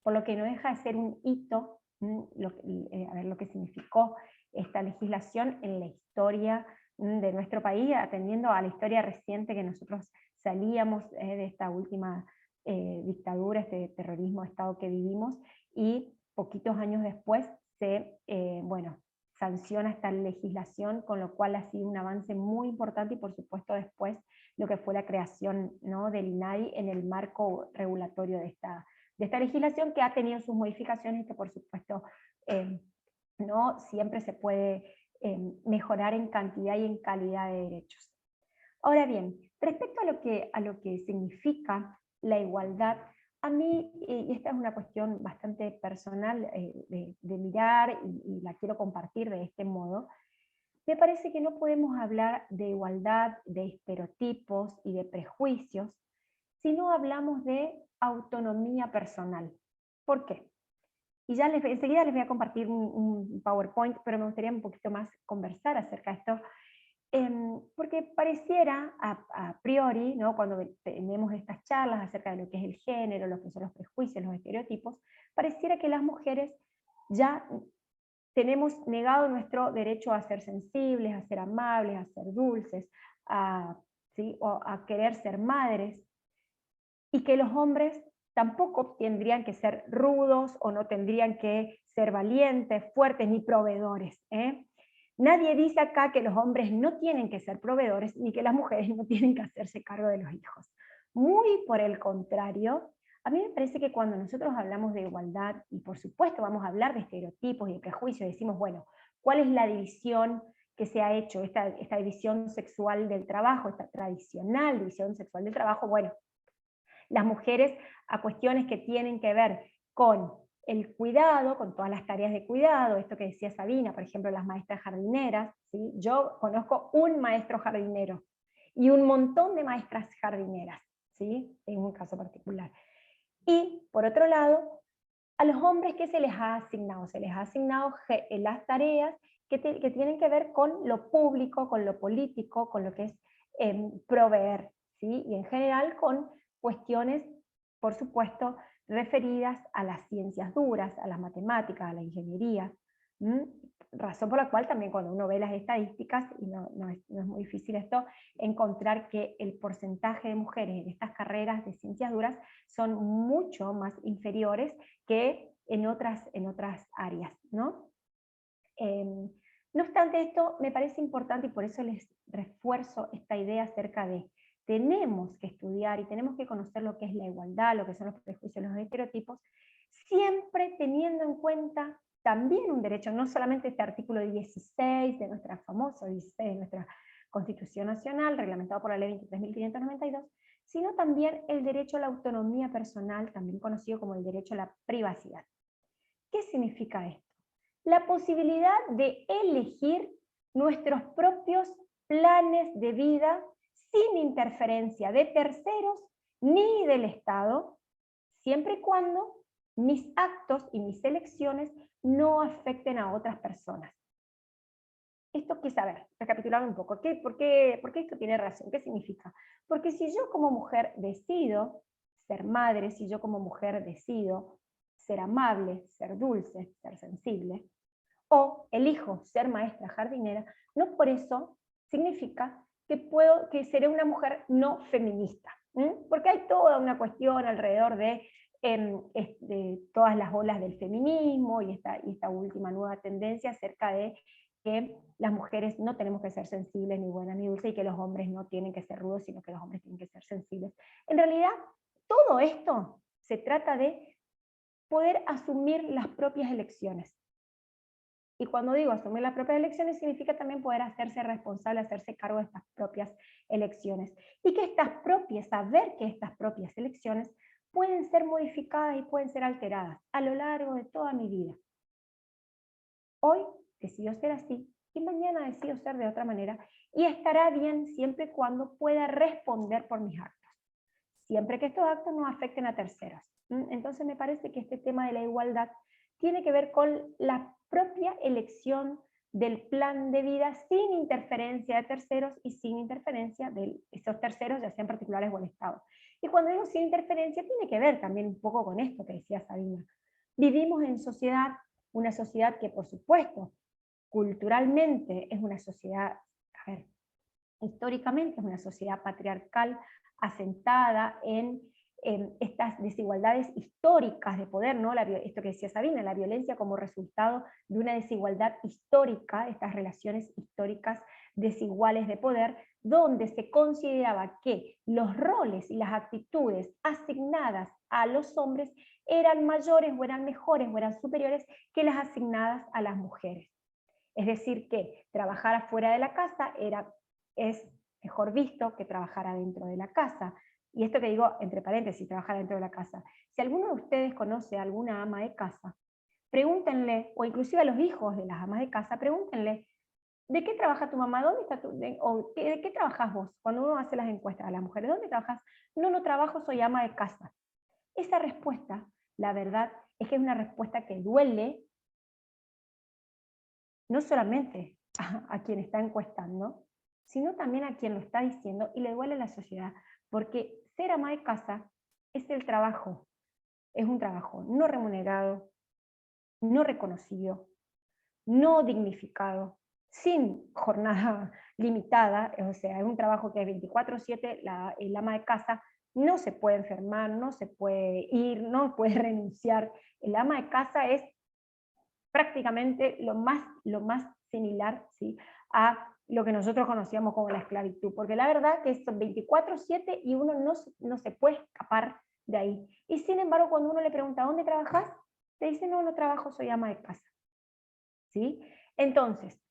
por lo que no deja de ser un hito, a ver lo que significó esta legislación en la historia de nuestro país, atendiendo a la historia reciente que nosotros salíamos de esta última dictadura, este terrorismo de Estado que vivimos, y poquitos años después se, bueno, sanciona esta legislación, con lo cual ha sido un avance muy importante, y por supuesto después lo que fue la creación, ¿no?, del INADI en el marco regulatorio de esta legislación, que ha tenido sus modificaciones y que por supuesto no siempre se puede mejorar en cantidad y en calidad de derechos. Ahora bien, respecto a lo que significa la igualdad, a mí, y esta es una cuestión bastante personal de mirar, y la quiero compartir de este modo, me parece que no podemos hablar de igualdad, de estereotipos y de prejuicios si no hablamos de autonomía personal. ¿Por qué? Y ya enseguida les voy a compartir un PowerPoint, pero me gustaría un poquito más conversar acerca de esto, porque pareciera a priori, ¿no?, cuando tenemos estas charlas acerca de lo que es el género, lo que son los prejuicios, los estereotipos, pareciera que las mujeres ya tenemos negado nuestro derecho a ser sensibles, a ser amables, a ser dulces, ¿sí?, o a querer ser madres, y que los hombres tampoco tendrían que ser rudos o no tendrían que ser valientes, fuertes ni proveedores. Nadie dice acá que los hombres no tienen que ser proveedores ni que las mujeres no tienen que hacerse cargo de los hijos. Muy por el contrario, a mí me parece que cuando nosotros hablamos de igualdad, y por supuesto vamos a hablar de estereotipos y de prejuicios, decimos, bueno, ¿cuál es la división que se ha hecho, esta división sexual del trabajo, esta tradicional división sexual del trabajo? Bueno, las mujeres a cuestiones que tienen que ver con el cuidado, con todas las tareas de cuidado, esto que decía Sabina, por ejemplo, las maestras jardineras, ¿sí? Yo conozco un maestro jardinero y un montón de maestras jardineras, ¿sí? En un caso particular. Y, por otro lado, a los hombres, ¿qué se les ha asignado? Se les ha asignado las tareas que tienen que ver con lo público, con lo político, con lo que es proveer, ¿sí? Y en general con cuestiones, por supuesto, referidas a las ciencias duras, a las matemáticas, a la ingeniería. Razón por la cual también cuando uno ve las estadísticas, y no es muy difícil esto, encontrar que el porcentaje de mujeres en estas carreras de ciencias duras son mucho más inferiores que en otras áreas, ¿no? No obstante esto, me parece importante y por eso les refuerzo esta idea acerca de tenemos que estudiar y tenemos que conocer lo que es la igualdad, lo que son los prejuicios, los estereotipos, siempre teniendo en cuenta también un derecho, no solamente este artículo 16 de nuestra famosa 16 de nuestra Constitución Nacional, reglamentado por la Ley 23.592, sino también el derecho a la autonomía personal, también conocido como el derecho a la privacidad. ¿Qué significa esto? La posibilidad de elegir nuestros propios planes de vida sin interferencia de terceros ni del Estado, siempre y cuando mis actos y mis elecciones no afecten a otras personas. Esto que saber, recapitular un poco, ¿por qué esto tiene razón? ¿Qué significa? Porque si yo como mujer decido ser madre, si yo como mujer decido ser amable, ser dulce, ser sensible, o elijo ser maestra jardinera, no por eso significa que seré una mujer no feminista, porque hay toda una cuestión alrededor de todas las olas del feminismo y esta última nueva tendencia acerca de que las mujeres no tenemos que ser sensibles, ni buenas, ni dulces, y que los hombres no tienen que ser rudos, sino que los hombres tienen que ser sensibles. En realidad, todo esto se trata de poder asumir las propias elecciones. Y cuando digo asumir las propias elecciones, significa también poder hacerse responsable, hacerse cargo de estas propias elecciones. Y que saber que estas propias elecciones pueden ser modificadas y pueden ser alteradas a lo largo de toda mi vida. Hoy decido ser así, y mañana decido ser de otra manera, y estará bien siempre y cuando pueda responder por mis actos. Siempre que estos actos no afecten a terceros. Entonces me parece que este tema de la igualdad tiene que ver con la propia elección del plan de vida sin interferencia de terceros y sin interferencia de esos terceros, ya sean particulares o el Estado. Y cuando digo sin interferencia, tiene que ver también un poco con esto que decía Sabina. Vivimos en sociedad, una sociedad que por supuesto, culturalmente es una sociedad, históricamente es una sociedad patriarcal asentada en estas desigualdades históricas de poder, ¿no? Esto que decía Sabina, la violencia como resultado de una desigualdad histórica, estas relaciones históricas desiguales de poder, donde se consideraba que los roles y las actitudes asignadas a los hombres eran mayores o eran mejores o eran superiores que las asignadas a las mujeres. Es decir, que trabajar afuera de la casa es mejor visto que trabajar adentro de la casa. Y esto que digo, entre paréntesis, trabajar dentro de la casa. Si alguno de ustedes conoce a alguna ama de casa, pregúntenle, o inclusive a los hijos de las amas de casa, pregúntenle, ¿de qué trabaja tu mamá? ¿Dónde está ¿de qué trabajas vos? Cuando uno hace las encuestas a las mujeres, ¿dónde trabajas? No trabajo, soy ama de casa. Esa respuesta, la verdad, es que es una respuesta que duele, no solamente a quien está encuestando, sino también a quien lo está diciendo, y le duele a la sociedad, porque ser ama de casa es el trabajo, es un trabajo no remunerado, no reconocido, no dignificado, sin jornada limitada, o sea, es un trabajo que es 24/7, el ama de casa no se puede enfermar, no se puede ir, no puede renunciar. El ama de casa es prácticamente lo más similar, ¿sí?, a lo que nosotros conocíamos como la esclavitud, porque la verdad que es 24/7 y uno no se puede escapar de ahí. Y sin embargo, cuando uno le pregunta, ¿dónde trabajas?, te dice, no, no trabajo, soy ama de casa. ¿Sí? Entonces,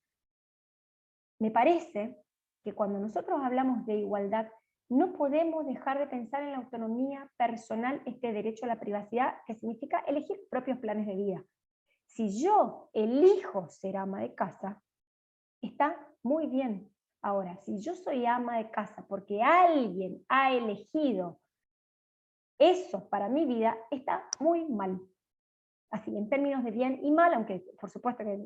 me parece que cuando nosotros hablamos de igualdad, no podemos dejar de pensar en la autonomía personal, este derecho a la privacidad, que significa elegir propios planes de vida. Si yo elijo ser ama de casa, está muy bien. Ahora, si yo soy ama de casa porque alguien ha elegido eso para mi vida, está muy mal. Así, en términos de bien y mal, aunque por supuesto que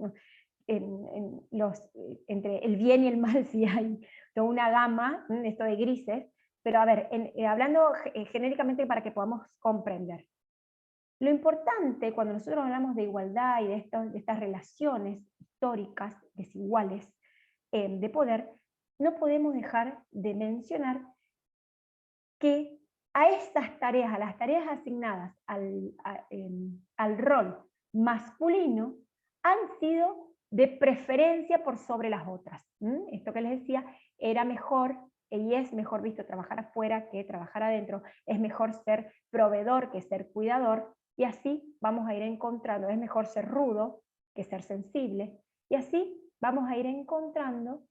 entre el bien y el mal sí hay toda una gama, esto de grises, pero a ver, hablando genéricamente para que podamos comprender. Lo importante cuando nosotros hablamos de igualdad y de estas relaciones históricas desiguales de poder, no podemos dejar de mencionar que a estas tareas, a las tareas asignadas al rol masculino, han sido de preferencia por sobre las otras. Esto que les decía, era mejor, y es mejor visto trabajar afuera que trabajar adentro, es mejor ser proveedor que ser cuidador, y así vamos a ir encontrando, es mejor ser rudo que ser sensible, y así vamos a ir encontrando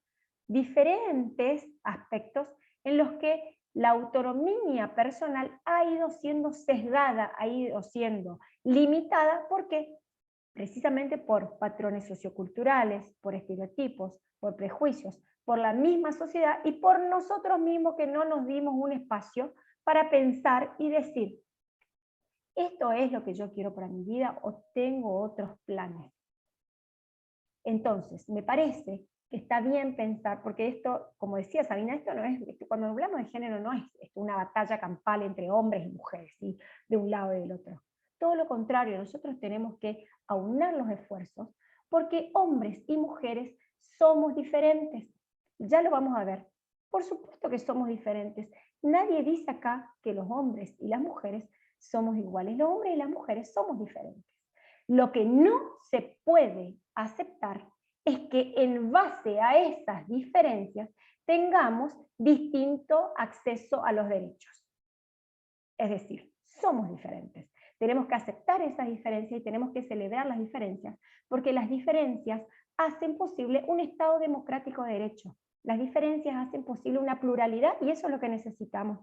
diferentes aspectos en los que la autonomía personal ha ido siendo sesgada, ha ido siendo limitada, ¿por qué? Precisamente por patrones socioculturales, por estereotipos, por prejuicios, por la misma sociedad y por nosotros mismos que no nos dimos un espacio para pensar y decir, ¿esto es lo que yo quiero para mi vida o tengo otros planes? Entonces, me parece que está bien pensar, porque esto, como decía Sabina, esto no es, cuando hablamos de género no es una batalla campal entre hombres y mujeres, ¿sí?, de un lado y del otro. Todo lo contrario, nosotros tenemos que aunar los esfuerzos, porque hombres y mujeres somos diferentes. Ya lo vamos a ver. Por supuesto que somos diferentes. Nadie dice acá que los hombres y las mujeres somos iguales. Los hombres y las mujeres somos diferentes. Lo que no se puede aceptar es que en base a esas diferencias tengamos distinto acceso a los derechos. Es decir, somos diferentes. Tenemos que aceptar esas diferencias y tenemos que celebrar las diferencias, porque las diferencias hacen posible un Estado democrático de derecho. Las diferencias hacen posible una pluralidad y eso es lo que necesitamos.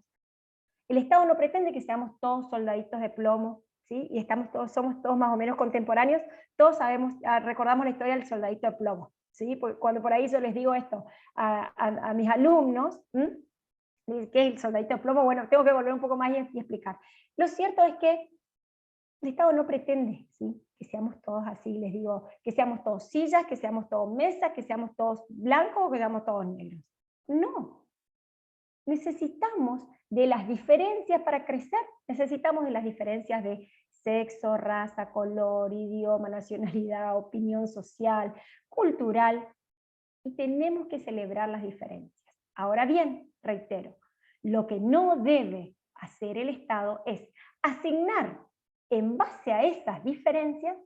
El Estado no pretende que seamos todos soldaditos de plomo, ¿sí?, y somos todos más o menos contemporáneos, todos recordamos la historia del soldadito de plomo, ¿sí? Cuando por ahí yo les digo esto a mis alumnos, ¿qué es el soldadito de plomo? Bueno, tengo que volver un poco más y explicar. Lo cierto es que el Estado no pretende, ¿sí?, que seamos todos así, les digo, que seamos todos sillas, que seamos todos mesas, que seamos todos blancos o que seamos todos negros. No. Necesitamos de las diferencias para crecer, necesitamos de las diferencias de sexo, raza, color, idioma, nacionalidad, opinión social, cultural, y tenemos que celebrar las diferencias. Ahora bien, reitero, lo que no debe hacer el Estado es asignar en base a esas diferencias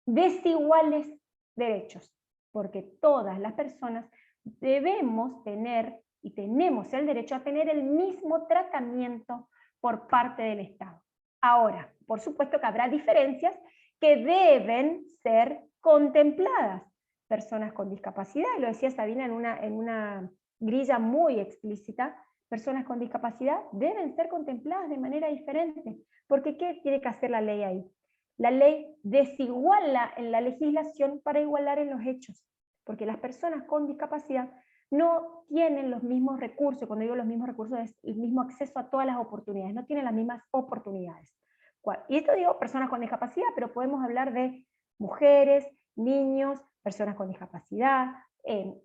desiguales derechos, porque todas las personas debemos tener y tenemos el derecho a tener el mismo tratamiento por parte del Estado. Ahora, por supuesto que habrá diferencias que deben ser contempladas. Personas con discapacidad, y lo decía Sabina en una grilla muy explícita, personas con discapacidad deben ser contempladas de manera diferente, porque ¿qué tiene que hacer la ley ahí? La ley desiguala en la legislación para igualar en los hechos, porque las personas con discapacidad no tienen los mismos recursos, cuando digo los mismos recursos es el mismo acceso a todas las oportunidades, no tienen las mismas oportunidades. Y esto digo personas con discapacidad, pero podemos hablar de mujeres, niños, personas con discapacidad,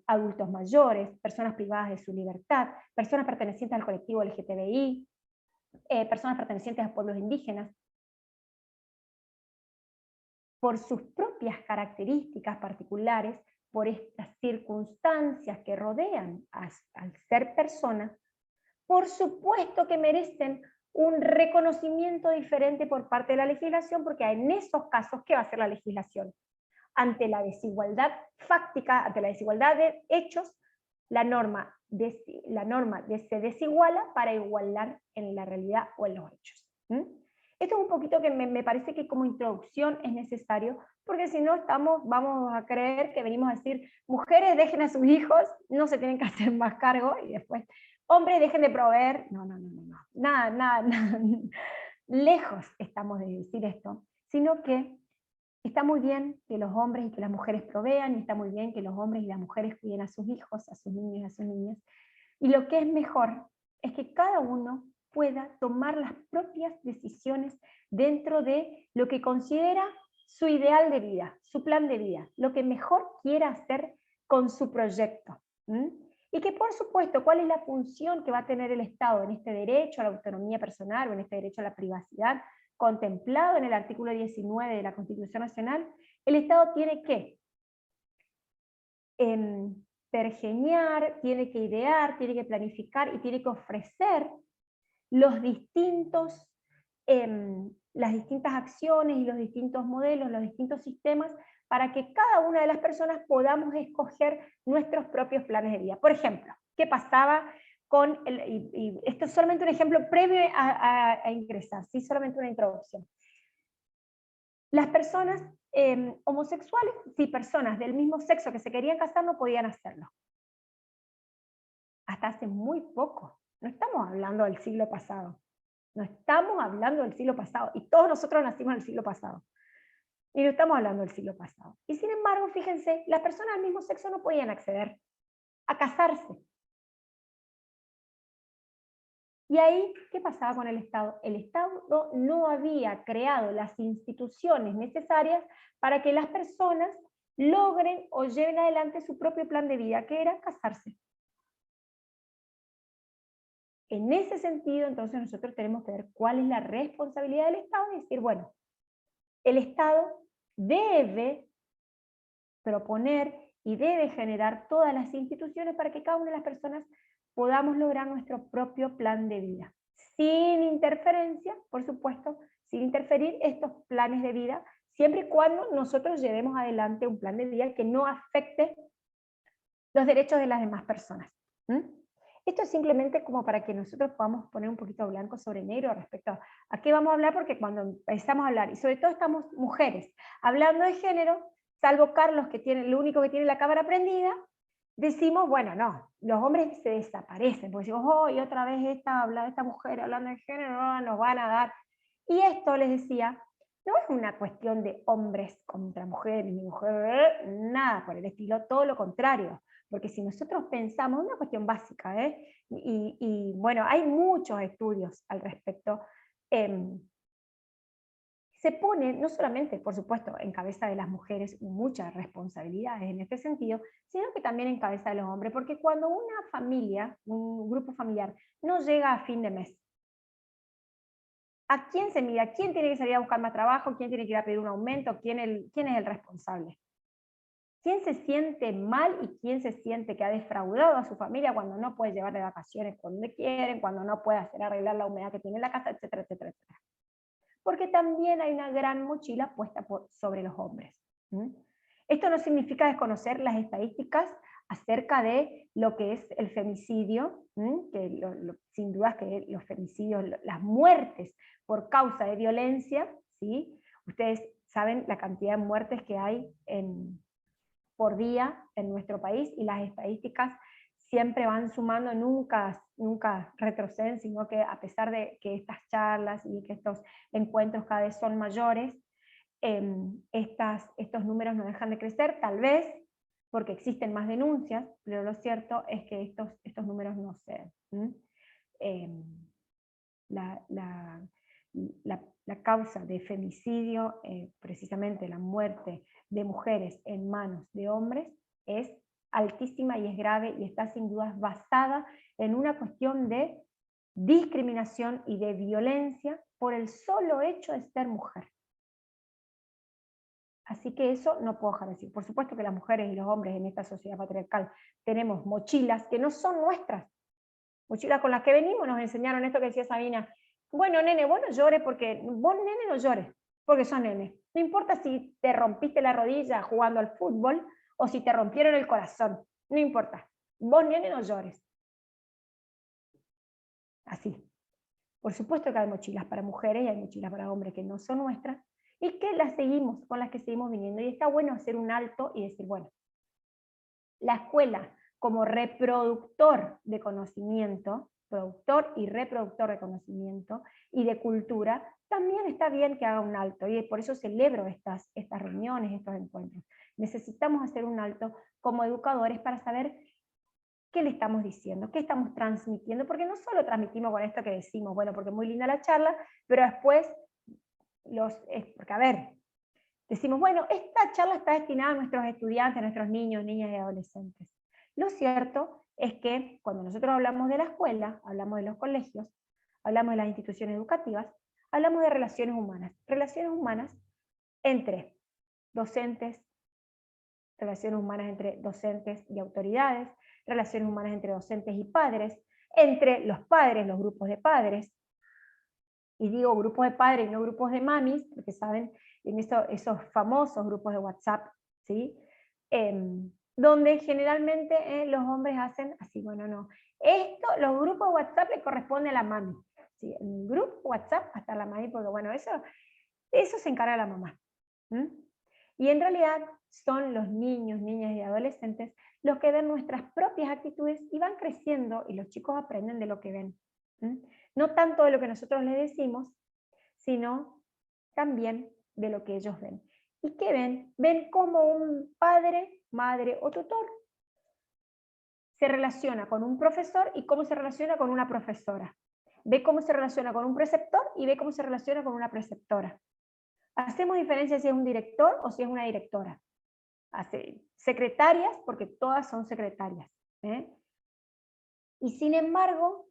adultos mayores, personas privadas de su libertad, personas pertenecientes al colectivo LGTBI, personas pertenecientes a pueblos indígenas. Por sus propias características particulares, por estas circunstancias que rodean al ser persona, por supuesto que merecen un reconocimiento diferente por parte de la legislación, porque en esos casos, ¿qué va a hacer la legislación? Ante la desigualdad fáctica, ante la desigualdad de hechos, la norma se desiguala para igualar en la realidad o en los hechos. Esto es un poquito que me parece que como introducción es necesario, porque si no vamos a creer que venimos a decir, mujeres dejen a sus hijos, no se tienen que hacer más cargo, y después, hombres dejen de proveer, no, nada, lejos estamos de decir esto, sino que está muy bien que los hombres y que las mujeres provean, y está muy bien que los hombres y las mujeres cuiden a sus hijos, a sus niños y a sus niñas, y lo que es mejor es que cada uno pueda tomar las propias decisiones dentro de lo que considera su ideal de vida, su plan de vida, lo que mejor quiera hacer con su proyecto. Y que por supuesto, ¿cuál es la función que va a tener el Estado en este derecho a la autonomía personal o en este derecho a la privacidad contemplado en el artículo 19 de la Constitución Nacional? El Estado tiene que pergeñar, tiene que idear, tiene que planificar y tiene que ofrecer las distintas acciones y los distintos modelos, los distintos sistemas, para que cada una de las personas podamos escoger nuestros propios planes de vida. Por ejemplo, ¿qué pasaba con y esto es solamente un ejemplo previo a ingresar, ¿sí? Solamente una introducción. Las personas homosexuales, sí, personas del mismo sexo que se querían casar, no podían hacerlo. Hasta hace muy poco. No estamos hablando del siglo pasado. No estamos hablando del siglo pasado. Y todos nosotros nacimos en el siglo pasado. Y no estamos hablando del siglo pasado. Y sin embargo, fíjense, las personas del mismo sexo no podían acceder a casarse. Y ahí, ¿qué pasaba con el Estado? El Estado no había creado las instituciones necesarias para que las personas logren o lleven adelante su propio plan de vida, que era casarse. En ese sentido, entonces nosotros tenemos que ver cuál es la responsabilidad del Estado y decir, bueno, el Estado debe proponer y debe generar todas las instituciones para que cada una de las personas podamos lograr nuestro propio plan de vida. Sin interferencia, por supuesto, sin interferir estos planes de vida, siempre y cuando nosotros llevemos adelante un plan de vida que no afecte los derechos de las demás personas. Esto es simplemente como para que nosotros podamos poner un poquito blanco sobre negro respecto a qué vamos a hablar, porque cuando empezamos a hablar, y sobre todo estamos mujeres, hablando de género, salvo Carlos, que tiene, lo único que tiene la cámara prendida, decimos, bueno, no, los hombres se desaparecen, porque decimos, oh, y otra vez esta mujer hablando de género, no, nos van a dar. Y esto, les decía, no es una cuestión de hombres contra mujeres, ni mujer, nada por el estilo, todo lo contrario. Porque si nosotros pensamos, una cuestión básica, y bueno, hay muchos estudios al respecto, se pone, no solamente, por supuesto, en cabeza de las mujeres muchas responsabilidades en este sentido, sino que también en cabeza de los hombres, porque cuando una familia, un grupo familiar, no llega a fin de mes, ¿a quién se mira? ¿Quién tiene que salir a buscar más trabajo? ¿Quién tiene que ir a pedir un aumento? ¿Quién es el responsable? ¿Quién se siente mal y quién se siente que ha defraudado a su familia cuando no puede llevar de vacaciones cuando quieren, cuando no puede hacer arreglar la humedad que tiene en la casa, etcétera, etcétera, etcétera? Porque también hay una gran mochila puesta sobre los hombres. Esto no significa desconocer las estadísticas acerca de lo que es el femicidio, que sin duda que los femicidios, las muertes por causa de violencia, ¿sí? Ustedes saben la cantidad de muertes que hay por día en nuestro país, y las estadísticas siempre van sumando, nunca retroceden, sino que a pesar de que estas charlas y que estos encuentros cada vez son mayores, estos números no dejan de crecer, tal vez porque existen más denuncias, pero lo cierto es que estos números no ceden. La causa de femicidio, precisamente la muerte de mujeres en manos de hombres, es altísima y es grave, y está sin dudas basada en una cuestión de discriminación y de violencia por el solo hecho de ser mujer. Así que eso no puedo dejar de decir. Por supuesto que las mujeres y los hombres en esta sociedad patriarcal tenemos mochilas que no son nuestras, Mochilas con las que venimos nos enseñaron esto que decía Sabina. Bueno, nene, vos no llores porque, vos nene no llores, porque sos nene. No importa si te rompiste la rodilla jugando al fútbol o si te rompieron el corazón, no importa. Vos nene no llores. Así. Por supuesto que hay mochilas para mujeres y hay mochilas para hombres que no son nuestras y que las seguimos, con las que seguimos viniendo. Y está bueno hacer un alto y decir, bueno, la escuela como reproductor de conocimiento, productor y reproductor de conocimiento y de cultura, también está bien que haga un alto, y por eso celebro estas reuniones, estos encuentros. Necesitamos hacer un alto como educadores para saber qué le estamos diciendo, qué estamos transmitiendo, porque no solo transmitimos con esto que decimos, bueno, porque es muy linda la charla, pero después, porque a ver, decimos, bueno, esta charla está destinada a nuestros estudiantes, a nuestros niños, niñas y adolescentes. Lo cierto es que cuando nosotros hablamos de la escuela, hablamos de los colegios, hablamos de las instituciones educativas, hablamos de relaciones humanas entre docentes, relaciones humanas entre docentes y autoridades, relaciones humanas entre docentes y padres, entre los padres, los grupos de padres, y digo grupos de padres y no grupos de mamis, porque saben, en esos famosos grupos de WhatsApp, ¿sí? Donde generalmente los hombres hacen así, bueno, no. Los grupos de WhatsApp le corresponde a la mami. ¿Sí? En el grupo WhatsApp hasta la mami, porque bueno, eso se encarga la mamá. Y en realidad son los niños, niñas y adolescentes los que ven nuestras propias actitudes y van creciendo, y los chicos aprenden de lo que ven. No tanto de lo que nosotros les decimos, sino también de lo que ellos ven. ¿Y qué ven? Ven cómo un padre, madre o tutor se relaciona con un profesor y cómo se relaciona con una profesora. Ve cómo se relaciona con un preceptor y ve cómo se relaciona con una preceptora. Hacemos diferencia si es un director o si es una directora. Secretarias, porque todas son secretarias. Y sin embargo,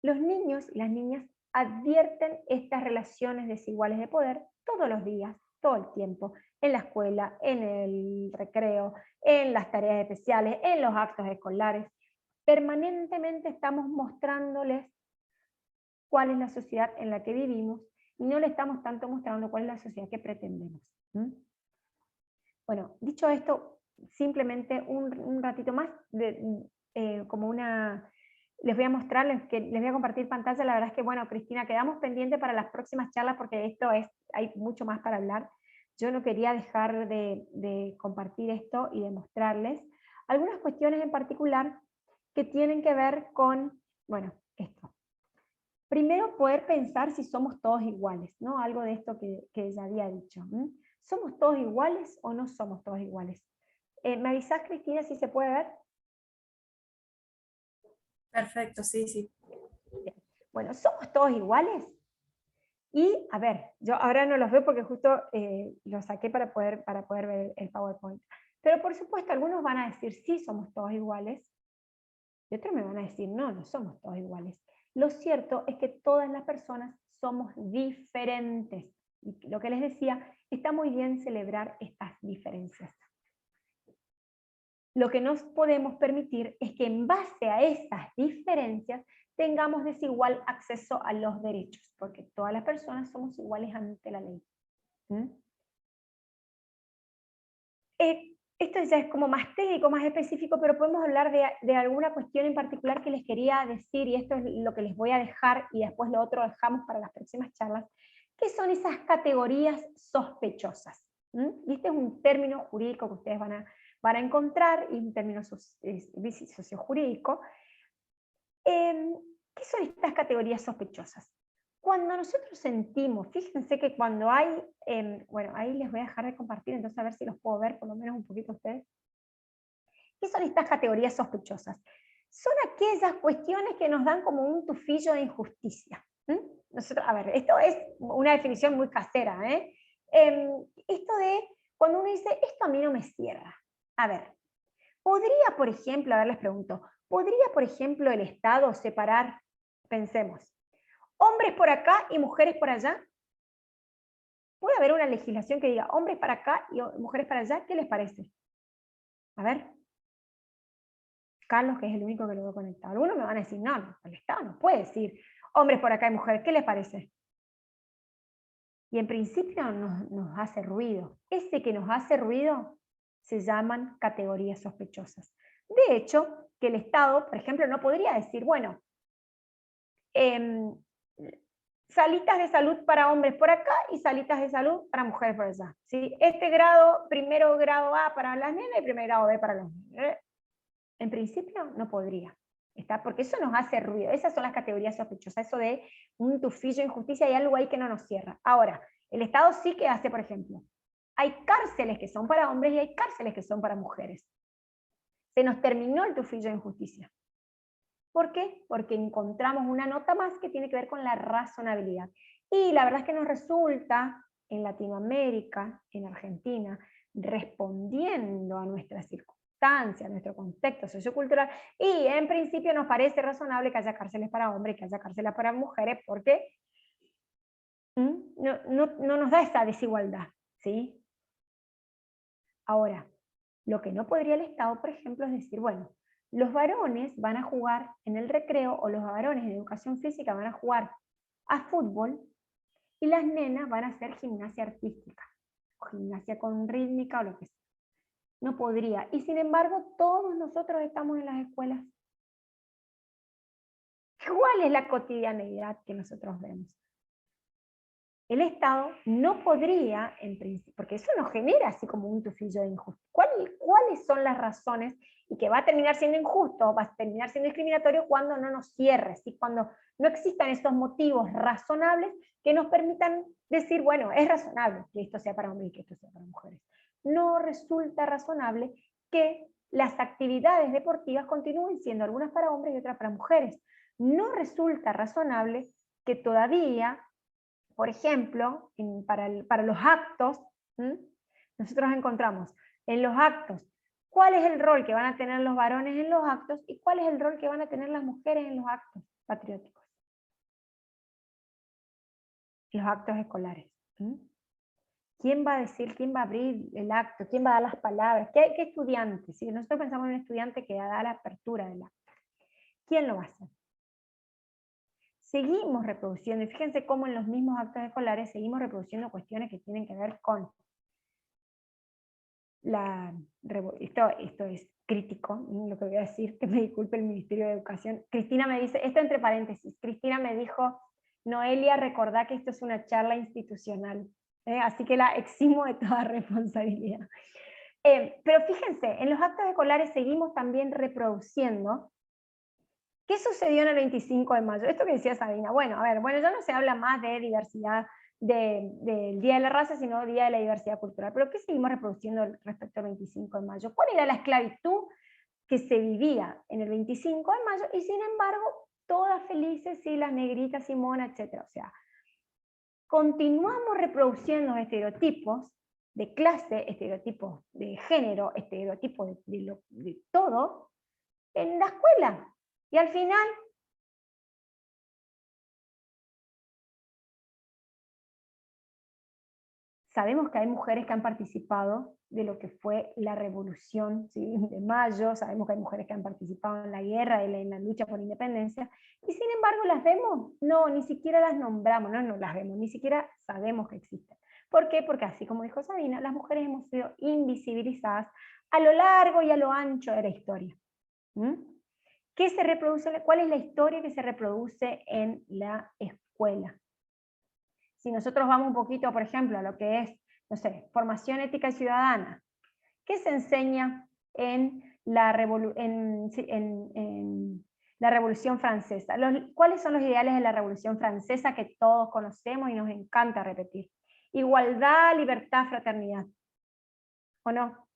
los niños y las niñas advierten estas relaciones desiguales de poder todos los días, todo el tiempo, en la escuela, en el recreo, en las tareas especiales, en los actos escolares. Permanentemente estamos mostrándoles cuál es la sociedad en la que vivimos y no le estamos tanto mostrando cuál es la sociedad que pretendemos. Bueno, dicho esto, simplemente un ratito más, les voy a mostrar, les voy a compartir pantalla. La verdad es que, bueno, Cristina, quedamos pendientes para las próximas charlas porque hay mucho más para hablar. Yo no quería dejar de compartir esto y de mostrarles algunas cuestiones en particular que tienen que ver con, bueno, esto. Primero, poder pensar si somos todos iguales, ¿no? Algo de esto que ya había dicho. ¿Somos todos iguales o no somos todos iguales? ¿Me avisás, Cristina, si se puede ver? Perfecto, sí, sí. Bueno, ¿somos todos iguales? Y, a ver, yo ahora no los veo porque justo los saqué para poder ver el PowerPoint. Pero por supuesto, algunos van a decir, sí, somos todos iguales. Y otros me van a decir, no, no somos todos iguales. Lo cierto es que todas las personas somos diferentes. Y lo que les decía, está muy bien celebrar estas diferencias. Lo que nos podemos permitir es que en base a esas diferencias tengamos desigual acceso a los derechos, porque todas las personas somos iguales ante la ley. Esto ya es como más técnico, más específico, pero podemos hablar de alguna cuestión en particular que les quería decir, y esto es lo que les voy a dejar, y después lo otro dejamos para las próximas charlas, que son esas categorías sospechosas. Y este es un término jurídico que ustedes van a encontrar, y un término sociojurídico. ¿Qué son estas categorías sospechosas? Cuando nosotros sentimos, fíjense que cuando hay, bueno, ahí les voy a dejar de compartir, entonces a ver si los puedo ver por lo menos un poquito ustedes. ¿Qué son estas categorías sospechosas? Son aquellas cuestiones que nos dan como un tufillo de injusticia. Nosotros, a ver, esto es una definición muy casera. Esto de cuando uno dice, esto a mí no me cierra. A ver, podría, por ejemplo, a ver, les pregunto, ¿podría, por ejemplo, el Estado separar, pensemos, hombres por acá y mujeres por allá? ¿Puede haber una legislación que diga hombres para acá y mujeres para allá? ¿Qué les parece? A ver. Carlos, que es el único que lo veo conectado. Algunos me van a decir, no, el Estado no puede decir, hombres por acá y mujeres, ¿qué les parece? Y en principio nos hace ruido. Ese que nos hace ruido se llaman categorías sospechosas. De hecho, que el Estado, por ejemplo, no podría decir, bueno, salitas de salud para hombres por acá y salitas de salud para mujeres por allá. ¿Sí? Este grado, primero grado A para las nenas y primer grado B para los nenes. En principio no podría. ¿Está? Porque eso nos hace ruido. Esas son las categorías sospechosas. Eso de un tufillo de injusticia, hay algo ahí que no nos cierra. Ahora, el Estado sí que hace, por ejemplo, hay cárceles que son para hombres y hay cárceles que son para mujeres. Se nos terminó el tufillo de injusticia. ¿Por qué? Porque encontramos una nota más que tiene que ver con la razonabilidad. Y la verdad es que nos resulta, en Latinoamérica, en Argentina, respondiendo a nuestras circunstancias, a nuestro contexto sociocultural, y en principio nos parece razonable que haya cárceles para hombres y que haya cárceles para mujeres, porque no nos da esa desigualdad, ¿sí? Ahora, lo que no podría el Estado, por ejemplo, es decir, bueno, los varones van a jugar en el recreo, o los varones en educación física van a jugar a fútbol, y las nenas van a hacer gimnasia artística, o gimnasia con rítmica, o lo que sea. No podría. Y sin embargo, todos nosotros estamos en las escuelas. ¿Cuál es la cotidianeidad que nosotros vemos? El Estado no podría, en principio, porque eso nos genera así como un tufillo de injusticia. ¿Cuáles son las razones? Y que va a terminar siendo injusto, va a terminar siendo discriminatorio cuando no nos cierre, ¿sí? Cuando no existan esos motivos razonables que nos permitan decir, bueno, es razonable que esto sea para hombres y que esto sea para mujeres. No resulta razonable que las actividades deportivas continúen siendo algunas para hombres y otras para mujeres. No resulta razonable que todavía, por ejemplo, para los actos, nosotros encontramos en los actos cuál es el rol que van a tener los varones en los actos y cuál es el rol que van a tener las mujeres en los actos patrióticos, en los actos escolares. ¿Quién va a decir, quién va a abrir el acto, quién va a dar las palabras? ¿Qué estudiante? Si nosotros pensamos en un estudiante que da la apertura del acto, ¿quién lo va a hacer? Seguimos reproduciendo, y fíjense cómo en los mismos actos escolares seguimos reproduciendo cuestiones que tienen que ver con esto es crítico, lo que voy a decir, que me disculpe el Ministerio de Educación. Cristina me dice, esto entre paréntesis, Cristina me dijo, Noelia, recordá que esto es una charla institucional, así que la eximo de toda responsabilidad. Pero fíjense, en los actos escolares seguimos también reproduciendo. ¿Qué sucedió en el 25 de mayo? Esto que decía Sabina, bueno, a ver, ya no se habla más de diversidad del Día de la Raza, sino Día de la Diversidad Cultural. ¿Pero qué seguimos reproduciendo respecto al 25 de mayo? ¿Cuál era la esclavitud que se vivía en el 25 de mayo? Y sin embargo, todas felices, sí, las negritas, Simona, etc. O sea, continuamos reproduciendo estereotipos de clase, estereotipos de género, estereotipos de todo, en la escuela. Y al final, sabemos que hay mujeres que han participado de lo que fue la revolución, ¿sí?, de mayo, sabemos que hay mujeres que han participado en la guerra, en la lucha por la independencia, y sin embargo, ¿las vemos? No, ni siquiera las nombramos, no las vemos, ni siquiera sabemos que existen. ¿Por qué? Porque así como dijo Sabina, las mujeres hemos sido invisibilizadas a lo largo y a lo ancho de la historia. ¿Qué se reproduce? ¿Cuál es la historia que se reproduce en la escuela? Si nosotros vamos un poquito, por ejemplo, a lo que es, no sé, formación ética y ciudadana, ¿qué se enseña en la Revolución Francesa? ¿Cuáles son los ideales de la Revolución Francesa que todos conocemos y nos encanta repetir? Igualdad, libertad, fraternidad. ¿O no?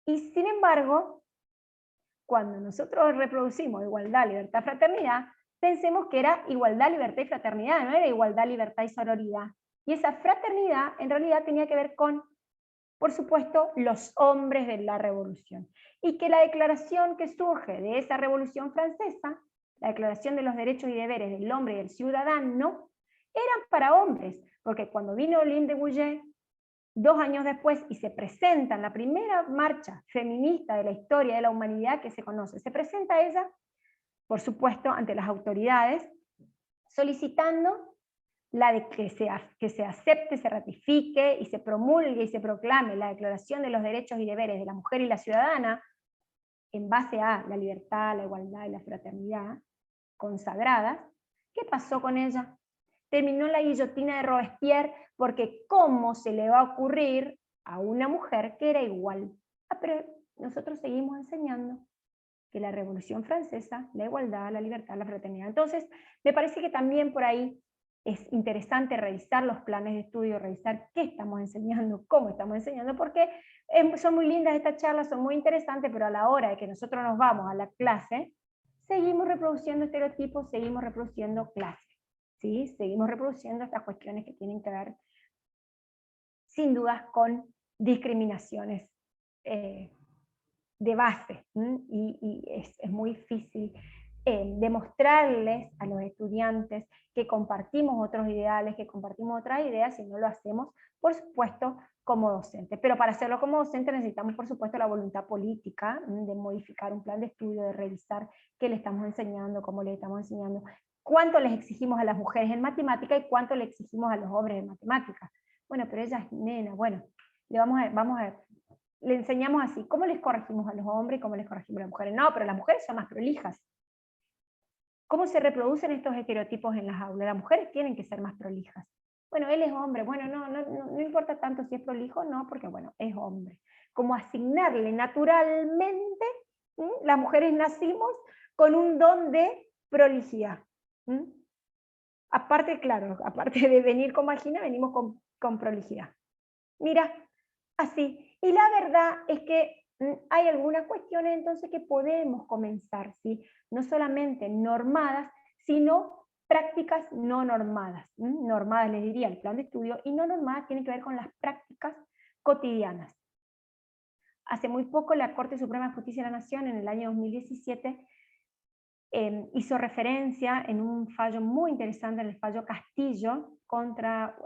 Y sin embargo, cuando nosotros reproducimos igualdad, libertad, fraternidad, pensemos que era igualdad, libertad y fraternidad, no era igualdad, libertad y sororidad. Y esa fraternidad en realidad tenía que ver con, por supuesto, los hombres de la revolución. Y que la declaración que surge de esa revolución francesa, la declaración de los derechos y deberes del hombre y del ciudadano, eran para hombres, porque cuando vino Olympe de Gouges 2 años después, y se presenta en la primera marcha feminista de la historia de la humanidad que se conoce, se presenta ella, por supuesto, ante las autoridades, solicitando que se acepte, se ratifique y se promulgue y se proclame la Declaración de los Derechos y Deberes de la Mujer y la Ciudadana, en base a la libertad, la igualdad y la fraternidad consagradas. ¿Qué pasó con ella? Terminó la guillotina de Robespierre, porque ¿cómo se le va a ocurrir a una mujer que era igual? Pero nosotros seguimos enseñando que la Revolución Francesa, la igualdad, la libertad, la fraternidad. Entonces, me parece que también por ahí es interesante revisar los planes de estudio, revisar qué estamos enseñando, cómo estamos enseñando, porque son muy lindas estas charlas, son muy interesantes, pero a la hora de que nosotros nos vamos a la clase, seguimos reproduciendo estereotipos, seguimos reproduciendo clases, ¿sí? Seguimos reproduciendo estas cuestiones que tienen que ver, sin dudas, con discriminaciones de base, y es muy difícil demostrarles a los estudiantes que compartimos otros ideales, que compartimos otras ideas, si no lo hacemos, por supuesto, como docentes. Pero para hacerlo como docente necesitamos, por supuesto, la voluntad política, de modificar un plan de estudio, de revisar qué le estamos enseñando, cómo le estamos enseñando, cuánto les exigimos a las mujeres en matemática y cuánto le exigimos a los hombres en matemática. Bueno, pero ella es nena, bueno, le enseñamos así. ¿Cómo les corregimos a los hombres y cómo les corregimos a las mujeres? No, pero las mujeres son más prolijas. ¿Cómo se reproducen estos estereotipos en las aulas? Las mujeres tienen que ser más prolijas. Bueno, él es hombre. Bueno, no importa tanto si es prolijo, no, porque bueno, es hombre. Como asignarle naturalmente, las mujeres nacimos con un don de prolijidad. Aparte, claro, aparte de venir con vagina, venimos con prolijidad. Mira, así. Y la verdad es que hay algunas cuestiones entonces que podemos comenzar, ¿sí? No solamente normadas, sino prácticas no normadas. Normadas les diría el plan de estudio, y no normadas tienen que ver con las prácticas cotidianas. Hace muy poco la Corte Suprema de Justicia de la Nación, en el año 2017, hizo referencia en un fallo muy interesante, en el fallo Castillo, contra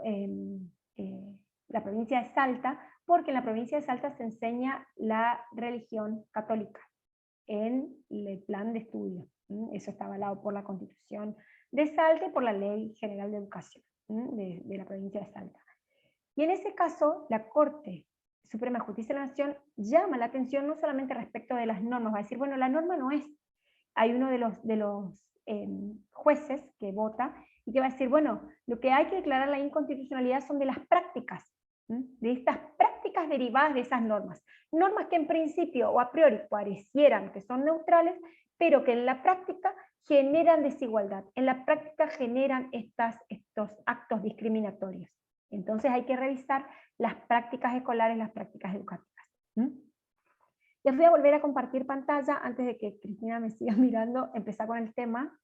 la provincia de Salta, porque en la provincia de Salta se enseña la religión católica en el plan de estudio. Eso está avalado por la Constitución de Salta y por la Ley General de Educación de la provincia de Salta. Y en ese caso, la Corte Suprema de Justicia de la Nación llama la atención no solamente respecto de las normas, va a decir, bueno, la norma no es. Hay uno de los jueces que vota y que va a decir, bueno, lo que hay que declarar la inconstitucionalidad son de las prácticas, de estas prácticas derivadas de esas normas. Normas que en principio o a priori parecieran que son neutrales, pero que en la práctica generan desigualdad, en la práctica generan estos actos discriminatorios. Entonces hay que revisar las prácticas escolares, las prácticas educativas. Les voy a volver a compartir pantalla antes de que Cristina me siga mirando, empezar con el tema.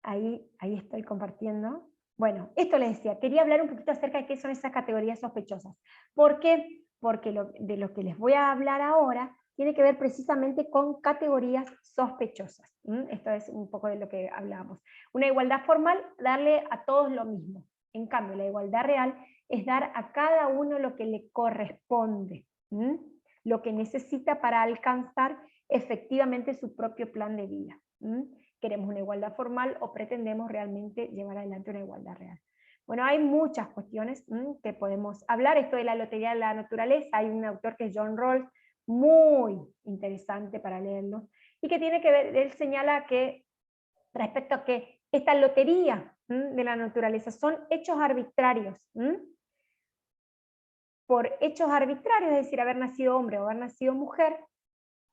Ahí estoy compartiendo. Bueno, esto les decía, quería hablar un poquito acerca de qué son esas categorías sospechosas. ¿Por qué? Porque de lo que les voy a hablar ahora tiene que ver precisamente con categorías sospechosas. Esto es un poco de lo que hablábamos. Una igualdad formal, darle a todos lo mismo. En cambio, la igualdad real es dar a cada uno lo que le corresponde, lo que necesita para alcanzar efectivamente su propio plan de vida. ¿Queremos una igualdad formal o pretendemos realmente llevar adelante una igualdad real? Bueno, hay muchas cuestiones que podemos hablar. Esto de la lotería de la naturaleza, hay un autor que es John Rawls, muy interesante para leerlo, y que tiene que ver, él señala que respecto a que esta lotería de la naturaleza son hechos arbitrarios. Por hechos arbitrarios, es decir, haber nacido hombre o haber nacido mujer,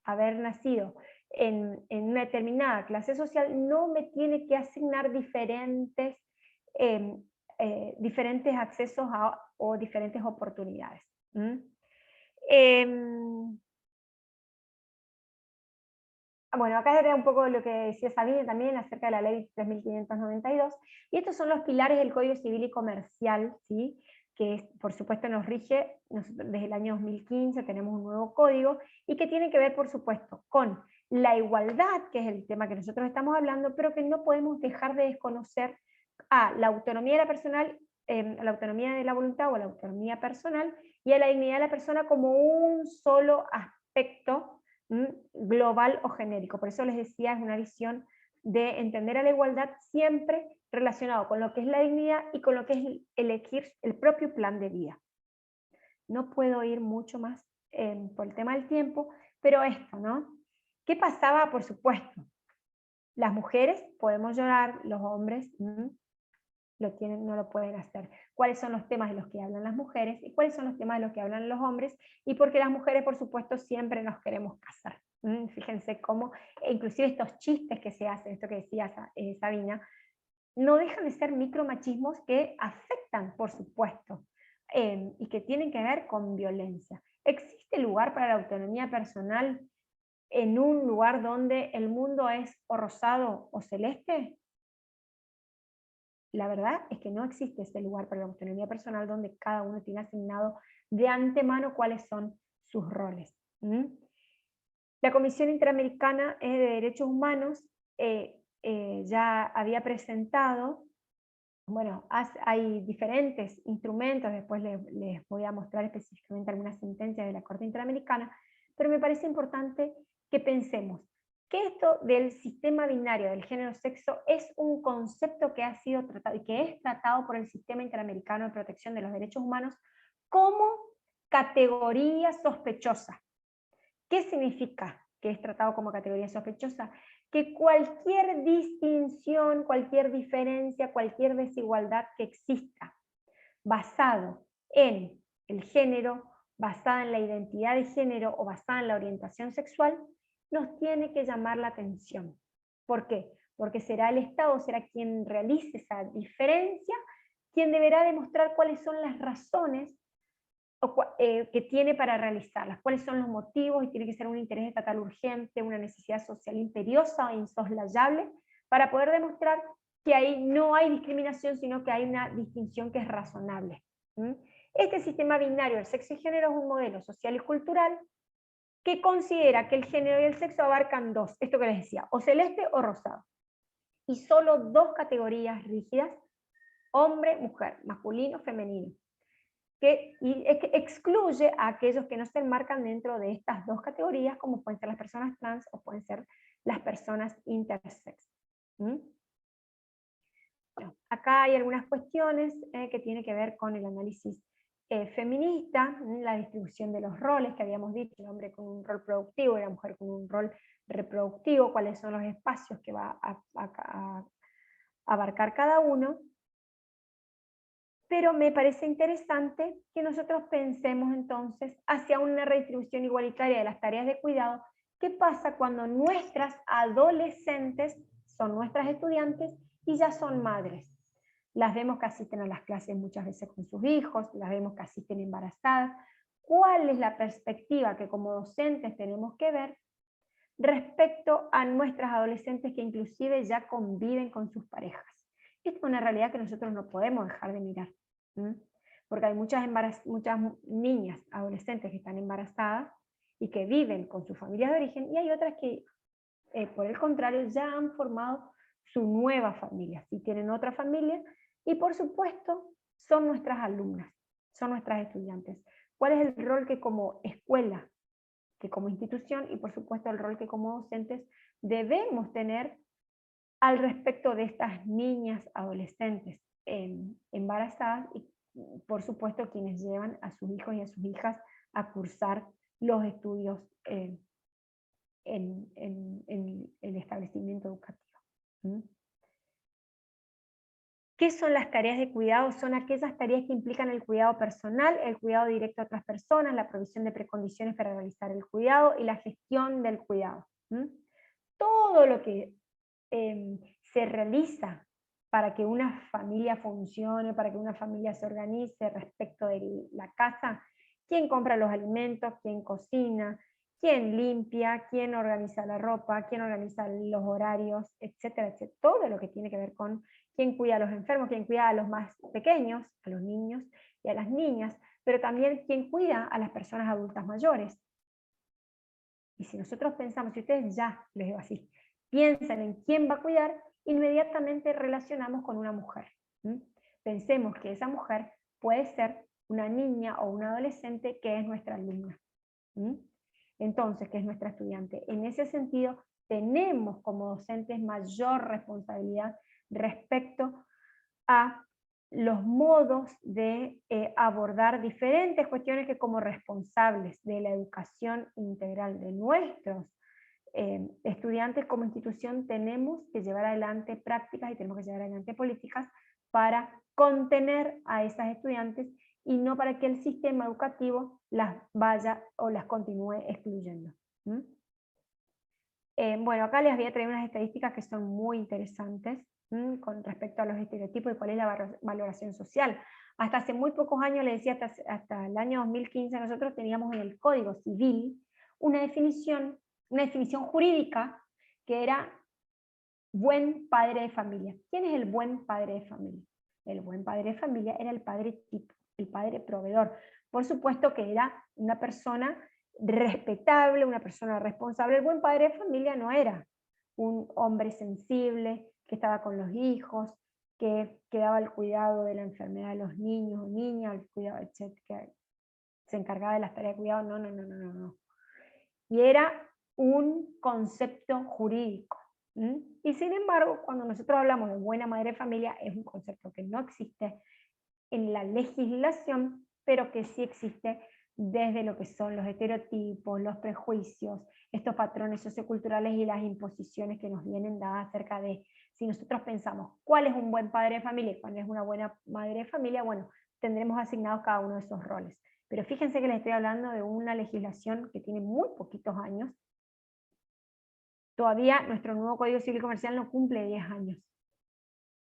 haber nacido en una determinada clase social, no me tiene que asignar diferentes accesos o diferentes oportunidades. Bueno, acá era un poco lo que decía Sabine también acerca de la ley 3592, y estos son los pilares del Código Civil y Comercial, ¿sí? Que por supuesto nos rige. Nosotros desde el año 2015 tenemos un nuevo código, y que tiene que ver por supuesto con la igualdad, que es el tema que nosotros estamos hablando, pero que no podemos dejar de desconocer a la autonomía de la personal, a la autonomía de la voluntad o a la autonomía personal, y a la dignidad de la persona como un solo aspecto global o genérico. Por eso les decía, es una visión de entender a la igualdad siempre relacionado con lo que es la dignidad y con lo que es elegir el propio plan de vida. No puedo ir mucho más por el tema del tiempo, pero esto, ¿no? ¿Qué pasaba? Por supuesto, las mujeres podemos llorar, los hombres no lo pueden hacer. ¿Cuáles son los temas de los que hablan las mujeres y cuáles son los temas de los que hablan los hombres? Y porque las mujeres, por supuesto, siempre nos queremos casar. Fíjense cómo, inclusive estos chistes que se hacen, esto que decía Sabina, no dejan de ser micromachismos que afectan, por supuesto, y que tienen que ver con violencia. ¿Existe lugar para la autonomía personal en un lugar donde el mundo es o rosado o celeste? La verdad es que no existe ese lugar para la autonomía personal donde cada uno tiene asignado de antemano cuáles son sus roles. La Comisión Interamericana de Derechos Humanos ya había presentado, bueno, hay diferentes instrumentos, después les voy a mostrar específicamente algunas sentencias de la Corte Interamericana, pero me parece importante que pensemos que esto del sistema binario del género-sexo es un concepto que ha sido tratado y que es tratado por el Sistema Interamericano de Protección de los Derechos Humanos como categoría sospechosa. ¿Qué significa que es tratado como categoría sospechosa? Que cualquier distinción, cualquier diferencia, cualquier desigualdad que exista basado en el género, basada en la identidad de género o basada en la orientación sexual, nos tiene que llamar la atención. ¿Por qué? Porque será el Estado, será quien realice esa diferencia, quien deberá demostrar cuáles son las razones que tiene para realizarlas, cuáles son los motivos, y tiene que ser un interés estatal urgente, una necesidad social imperiosa e insoslayable, para poder demostrar que ahí no hay discriminación, sino que hay una distinción que es razonable. Este sistema binario del sexo y género es un modelo social y cultural que considera que el género y el sexo abarcan dos, esto que les decía, o celeste o rosado, y solo dos categorías rígidas, hombre, mujer, masculino, femenino, que excluye a aquellos que no se enmarcan dentro de estas dos categorías, como pueden ser las personas trans o pueden ser las personas intersex. Bueno, acá hay algunas cuestiones que tienen que ver con el análisis feminista, la distribución de los roles que habíamos dicho, el hombre con un rol productivo y la mujer con un rol reproductivo, cuáles son los espacios que va a abarcar cada uno. Pero me parece interesante que nosotros pensemos entonces hacia una redistribución igualitaria de las tareas de cuidado. ¿Qué pasa cuando nuestras adolescentes son nuestras estudiantes y ya son madres? Las vemos que asisten a las clases muchas veces con sus hijos, las vemos que asisten embarazadas. ¿Cuál es la perspectiva que como docentes tenemos que ver respecto a nuestras adolescentes que inclusive ya conviven con sus parejas? Esta es una realidad que nosotros no podemos dejar de mirar, porque hay muchas niñas, adolescentes que están embarazadas y que viven con sus familias de origen, y hay otras que, por el contrario, ya han formado su nueva familia, si tienen otra familia, y por supuesto son nuestras alumnas, son nuestras estudiantes. ¿Cuál es el rol que como escuela, que como institución, y por supuesto el rol que como docentes debemos tener al respecto de estas niñas adolescentes embarazadas y por supuesto quienes llevan a sus hijos y a sus hijas a cursar los estudios en el establecimiento educativo? ¿Qué son las tareas de cuidado? Son aquellas tareas que implican el cuidado personal, el cuidado directo a otras personas, la provisión de precondiciones para realizar el cuidado y la gestión del cuidado. Todo lo que se realiza para que una familia funcione, para que una familia se organice respecto de la casa, quién compra los alimentos, quién cocina, quién limpia, quién organiza la ropa, quién organiza los horarios, etcétera, etcétera. Todo lo que tiene que ver con quién cuida a los enfermos, quién cuida a los más pequeños, a los niños y a las niñas, pero también quién cuida a las personas adultas mayores. Y si nosotros pensamos, si ustedes ya, les digo así, piensan en quién va a cuidar, inmediatamente relacionamos con una mujer. Pensemos que esa mujer puede ser una niña o una adolescente que es nuestra alumna. Entonces, que es nuestra estudiante. En ese sentido, tenemos como docentes mayor responsabilidad respecto a los modos de abordar diferentes cuestiones que como responsables de la educación integral de nuestros estudiantes como institución tenemos que llevar adelante prácticas y tenemos que llevar adelante políticas para contener a esas estudiantes y no para que el sistema educativo las vaya o las continúe excluyendo. Bueno, acá les voy a traer unas estadísticas que son muy interesantes con respecto a los estereotipos y cuál es la valoración social. Hasta hace muy pocos años, les decía, hasta el año 2015, nosotros teníamos en el Código Civil una definición jurídica que era buen padre de familia. ¿Quién es el buen padre de familia? El buen padre de familia era el padre tipo, el padre proveedor. Por supuesto que era una persona respetable, una persona responsable. El buen padre de familia no era un hombre sensible, que estaba con los hijos, que daba el cuidado de la enfermedad de los niños o niñas, el cuidado, etc., que se encargaba de las tareas de cuidado. No. Y era un concepto jurídico. Y sin embargo, cuando nosotros hablamos de buena madre de familia, es un concepto que no existe en la legislación, pero que sí existe desde lo que son los estereotipos, los prejuicios, estos patrones socioculturales y las imposiciones que nos vienen dadas acerca de, si nosotros pensamos cuál es un buen padre de familia y cuál es una buena madre de familia, bueno, tendremos asignados cada uno de esos roles. Pero fíjense que les estoy hablando de una legislación que tiene muy poquitos años. Todavía nuestro nuevo Código Civil Comercial no cumple 10 años.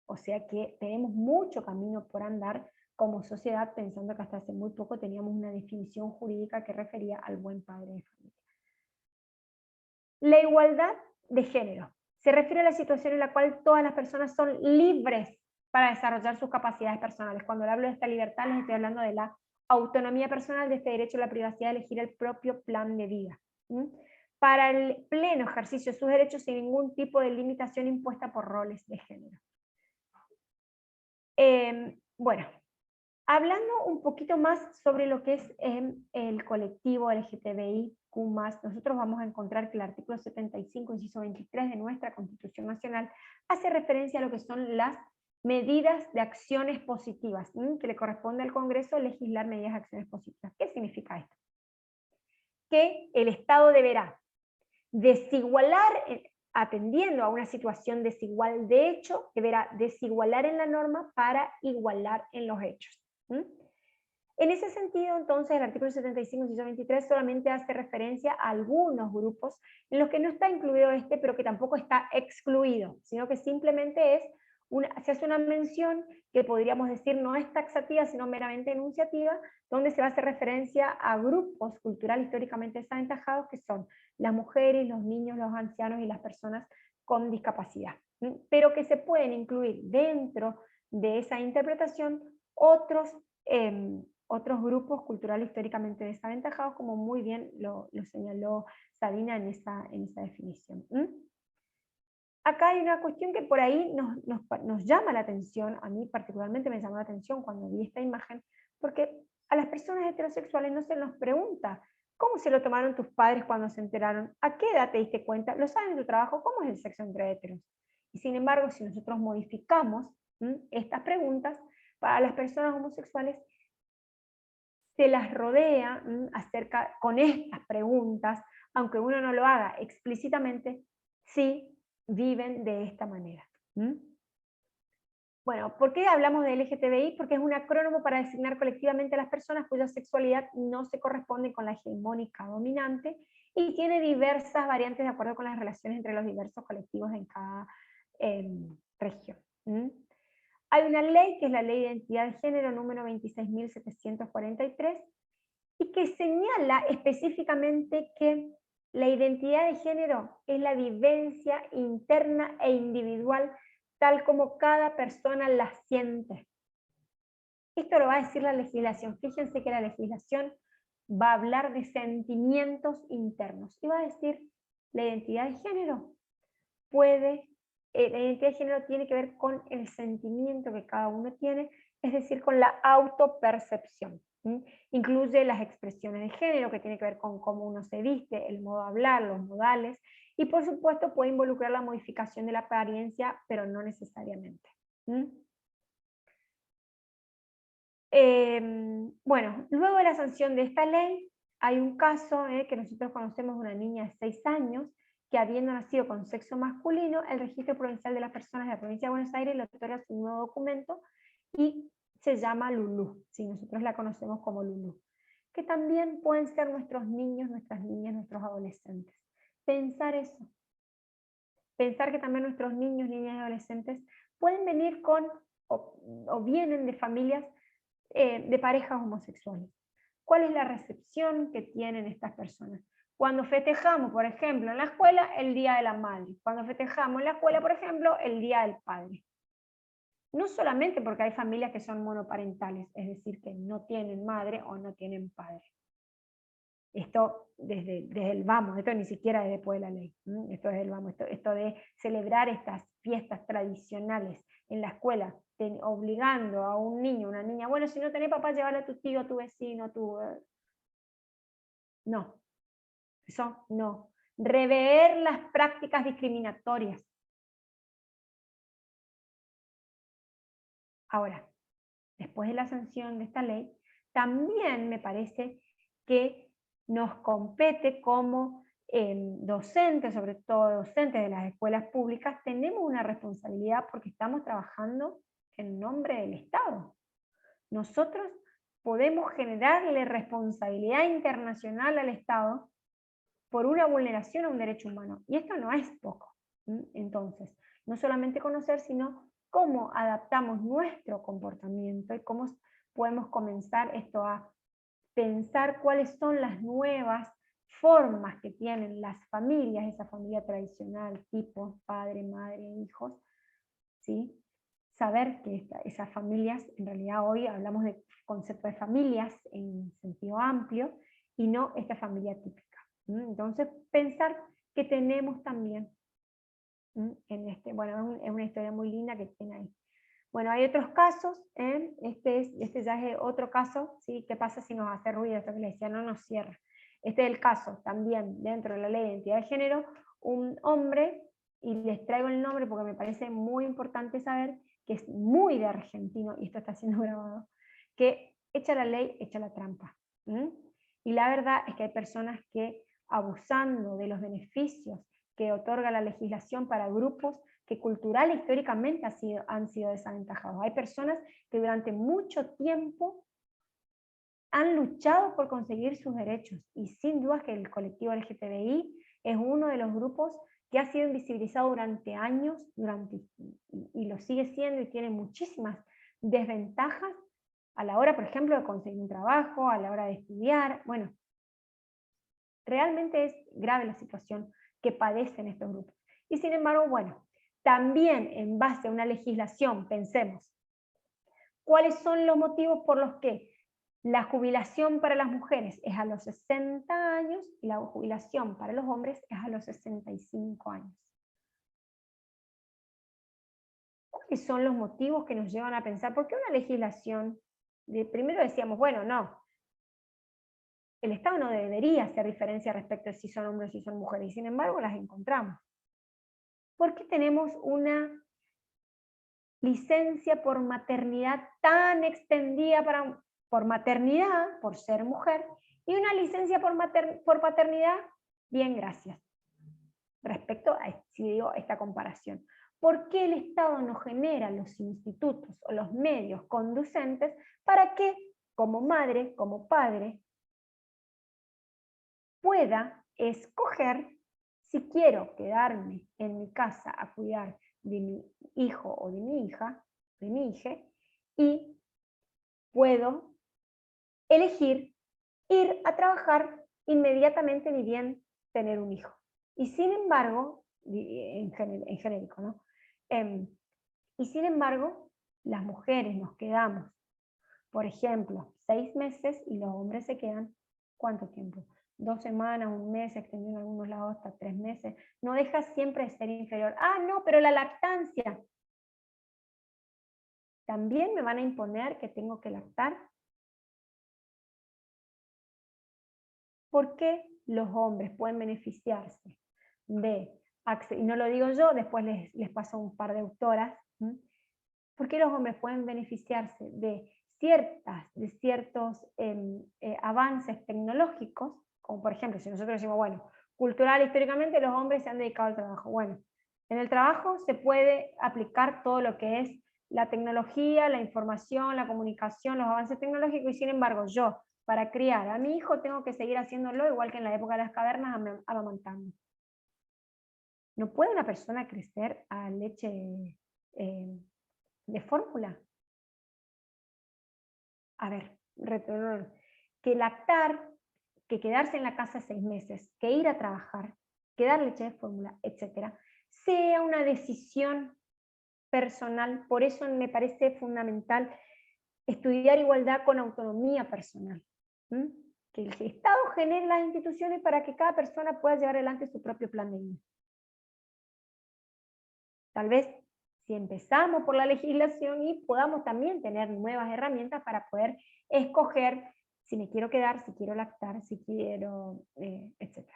O sea que tenemos mucho camino por andar como sociedad, pensando que hasta hace muy poco teníamos una definición jurídica que refería al buen padre de familia. La igualdad de género se refiere a la situación en la cual todas las personas son libres para desarrollar sus capacidades personales. Cuando hablo de esta libertad, les estoy hablando de la autonomía personal, de este derecho a la privacidad de elegir el propio plan de vida. Para el pleno ejercicio de sus derechos sin ningún tipo de limitación impuesta por roles de género. Bueno, hablando un poquito más sobre lo que es el colectivo LGTBIQ+, nosotros vamos a encontrar que el artículo 75, inciso 23 de nuestra Constitución Nacional hace referencia a lo que son las medidas de acciones positivas, que le corresponde al Congreso legislar medidas de acciones positivas. ¿Qué significa esto? Que el Estado deberá desigualar, atendiendo a una situación desigual de hecho, deberá desigualar en la norma para igualar en los hechos. En ese sentido, entonces, el artículo 75, inciso 23 solamente hace referencia a algunos grupos en los que no está incluido este, pero que tampoco está excluido, sino que simplemente se hace una mención que podríamos decir no es taxativa, sino meramente enunciativa, donde se va a hacer referencia a grupos cultural históricamente desaventajados, que son las mujeres, los niños, los ancianos y las personas con discapacidad, pero que se pueden incluir dentro de esa interpretación otros grupos culturales históricamente desaventajados, como muy bien lo señaló Sabina en esa definición. Acá hay una cuestión que por ahí nos llama la atención, a mí particularmente me llamó la atención cuando vi esta imagen, porque a las personas heterosexuales no se nos pregunta cómo se lo tomaron tus padres cuando se enteraron, a qué edad te diste cuenta, lo saben en tu trabajo, cómo es el sexo entre heteros. Y sin embargo, si nosotros modificamos estas preguntas, para las personas homosexuales se las rodea con estas preguntas, aunque uno no lo haga explícitamente, sí viven de esta manera. Bueno, ¿por qué hablamos de LGTBI? Porque es un acrónimo para designar colectivamente a las personas cuya sexualidad no se corresponde con la hegemónica dominante y tiene diversas variantes de acuerdo con las relaciones entre los diversos colectivos en cada región. Hay una ley, que es la Ley de Identidad de Género número 26.743, y que señala específicamente que la identidad de género es la vivencia interna e individual tal como cada persona la siente. Esto lo va a decir la legislación. Fíjense que la legislación va a hablar de sentimientos internos y va a decir la identidad de género puede la identidad de género tiene que ver con el sentimiento que cada uno tiene, es decir, con la autopercepción. Incluye las expresiones de género, que tiene que ver con cómo uno se viste, el modo de hablar, los modales, y por supuesto puede involucrar la modificación de la apariencia, pero no necesariamente. Bueno, luego de la sanción de esta ley, hay un caso que nosotros conocemos de una niña de 6 años, que habiendo nacido con sexo masculino, el Registro Provincial de las Personas de la Provincia de Buenos Aires le otorga su nuevo documento y se llama Lulú, ¿sí? Nosotros la conocemos como Lulú, que también pueden ser nuestros niños, nuestras niñas, nuestros adolescentes. Pensar eso, pensar que también nuestros niños, niñas y adolescentes pueden venir con, o vienen de familias de parejas homosexuales. ¿Cuál es la recepción que tienen estas personas? Cuando festejamos, por ejemplo, en la escuela, el Día de la Madre. Cuando festejamos en la escuela, por ejemplo, el Día del Padre. No solamente porque hay familias que son monoparentales, es decir, que no tienen madre o no tienen padre. Esto desde el vamos, esto ni siquiera es después de la ley. Esto es el vamos, esto de celebrar estas fiestas tradicionales en la escuela, obligando a un niño, una niña, bueno, si no tenés papá, llévalo a tu tío, a tu vecino, a tu... No, eso no. Rever las prácticas discriminatorias. Ahora, después de la sanción de esta ley, también me parece que nos compete como docentes, sobre todo docentes de las escuelas públicas, tenemos una responsabilidad porque estamos trabajando en nombre del Estado. Nosotros podemos generarle responsabilidad internacional al Estado por una vulneración a un derecho humano. Y esto no es poco. Entonces, no solamente conocer, sino cómo adaptamos nuestro comportamiento y cómo podemos comenzar esto a pensar cuáles son las nuevas formas que tienen las familias, esa familia tradicional, tipo padre, madre, hijos, ¿sí? Saber que esas familias, en realidad hoy hablamos de concepto de familias en sentido amplio, y no esta familia típica. Entonces, pensar que tenemos también, bueno, es una historia muy linda que tiene ahí. Bueno, hay otros casos, este ya es otro caso, ¿sí? ¿Qué pasa si nos hace ruido? Esto que les decía, no nos cierra. Este es el caso, también dentro de la ley de identidad de género, un hombre, y les traigo el nombre porque me parece muy importante saber que es muy de argentino, y esto está siendo grabado, que echa la ley, echa la trampa. Y la verdad es que hay personas que, abusando de los beneficios que otorga la legislación para grupos que cultural e históricamente han sido desaventajados. Hay personas que durante mucho tiempo han luchado por conseguir sus derechos, y sin duda que el colectivo LGTBI es uno de los grupos que ha sido invisibilizado durante años, y lo sigue siendo, y tiene muchísimas desventajas a la hora, por ejemplo, de conseguir un trabajo, a la hora de estudiar. Bueno, realmente es grave la situación que padecen estos grupos. Y sin embargo, bueno, también en base a una legislación, pensemos, ¿cuáles son los motivos por los que la jubilación para las mujeres es a los 60 años y la jubilación para los hombres es a los 65 años? ¿Cuáles son los motivos que nos llevan a pensar? ¿Por qué una legislación? Primero decíamos, bueno, no, el Estado no debería hacer diferencia respecto de si son hombres o si son mujeres, y sin embargo las encontramos. ¿Por qué tenemos una licencia por maternidad tan extendida por maternidad, por ser mujer, y una licencia por paternidad? Bien, gracias. Respecto a, si digo, esta comparación. ¿Por qué el Estado no genera los institutos o los medios conducentes para que, como madre, como padre, pueda escoger si quiero quedarme en mi casa a cuidar de mi hijo o de mi hija, de mi hija, y puedo elegir ir a trabajar inmediatamente, ni bien tener un hijo? Y sin embargo, en genérico, ¿no? Y sin embargo, las mujeres nos quedamos, por ejemplo, 6 meses, y los hombres se quedan, ¿cuánto tiempo? 2 semanas, un mes, se extendió en algunos lados hasta 3 meses, no deja siempre de ser inferior. Ah, no, pero la lactancia. ¿También me van a imponer que tengo que lactar? ¿Por qué los hombres pueden beneficiarse de, y no lo digo yo, después les paso un par de autoras, ¿por qué los hombres pueden beneficiarse de ciertos avances tecnológicos, como por ejemplo, si nosotros decimos, bueno, cultural, históricamente los hombres se han dedicado al trabajo? Bueno, en el trabajo se puede aplicar todo lo que es la tecnología, la información, la comunicación, los avances tecnológicos, y sin embargo yo, para criar a mi hijo, tengo que seguir haciéndolo igual que en la época de las cavernas, amamantando. ¿No puede una persona crecer a leche de fórmula? A ver, que lactar, que quedarse en la casa 6 meses, que ir a trabajar, que dar leche de fórmula, etcétera, sea una decisión personal. Por eso me parece fundamental estudiar igualdad con autonomía personal. Que el Estado genere las instituciones para que cada persona pueda llevar adelante su propio plan de vida. Tal vez si empezamos por la legislación y podamos también tener nuevas herramientas para poder escoger si me quiero quedar, si quiero lactar, si quiero, etc.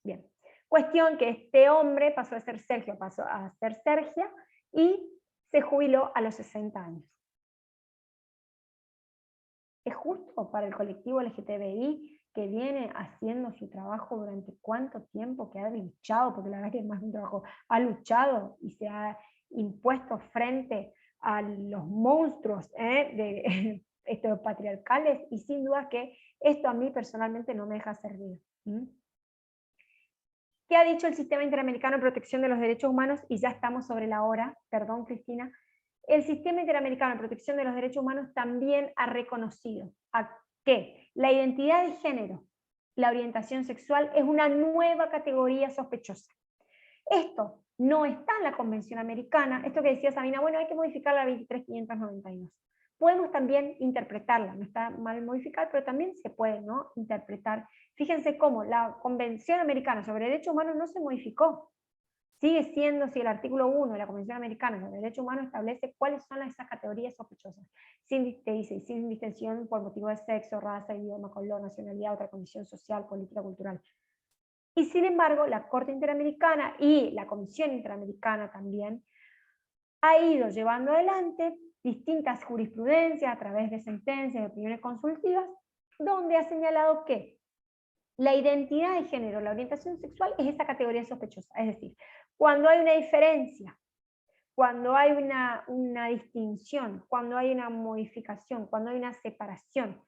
Bien. Cuestión que este hombre pasó a ser Sergio, pasó a ser Sergia y se jubiló a los 60 años. ¿Es justo para el colectivo LGTBI que viene haciendo su trabajo durante cuánto tiempo, que ha luchado, porque la verdad que es más un trabajo, ha luchado y se ha impuesto frente a los monstruos de estos patriarcales, y sin duda que esto a mí personalmente no me deja servir. ¿Qué ha dicho el Sistema Interamericano de Protección de los Derechos Humanos? Y ya estamos sobre la hora, perdón Cristina. El Sistema Interamericano de Protección de los Derechos Humanos también ha reconocido que la identidad de género, la orientación sexual, es una nueva categoría sospechosa. Esto no está en la Convención Americana, esto que decía Sabina, bueno, hay que modificar la 23592. Podemos también interpretarla, no está mal modificar, pero también se puede, ¿no?, interpretar. Fíjense cómo la Convención Americana sobre Derechos Humanos no se modificó. Sigue siendo, si el artículo 1 de la Convención Americana sobre Derechos Humanos establece cuáles son esas categorías sospechosas, sin distinción por motivo de sexo, raza, idioma, color, nacionalidad, otra condición social, política, cultural. Y sin embargo, la Corte Interamericana y la Comisión Interamericana también ha ido llevando adelante distintas jurisprudencias a través de sentencias, de opiniones consultivas, donde ha señalado que la identidad de género, la orientación sexual, es esa categoría sospechosa. Es decir, cuando hay una diferencia, cuando hay una distinción, cuando hay una modificación, cuando hay una separación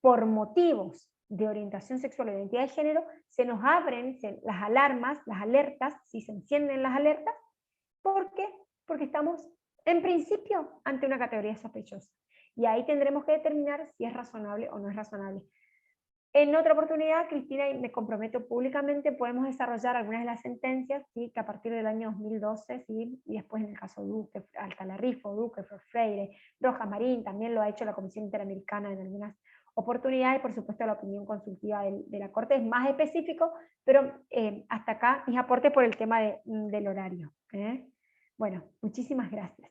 por motivos de orientación sexual o identidad de género, se nos abren las alarmas, las alertas, si se encienden las alertas. ¿Por qué? Porque estamos, en principio, ante una categoría sospechosa. Y ahí tendremos que determinar si es razonable o no es razonable. En otra oportunidad, Cristina, y me comprometo públicamente, podemos desarrollar algunas de las sentencias, ¿sí?, que a partir del año 2012, ¿sí?, y después en el caso Duque, Altalarrifo, Duque, Freire, Rojas Marín, también lo ha hecho la Comisión Interamericana en algunas oportunidades, por supuesto la opinión consultiva de la Corte es más específico, pero hasta acá mis aportes por el tema del horario. Bueno, muchísimas gracias.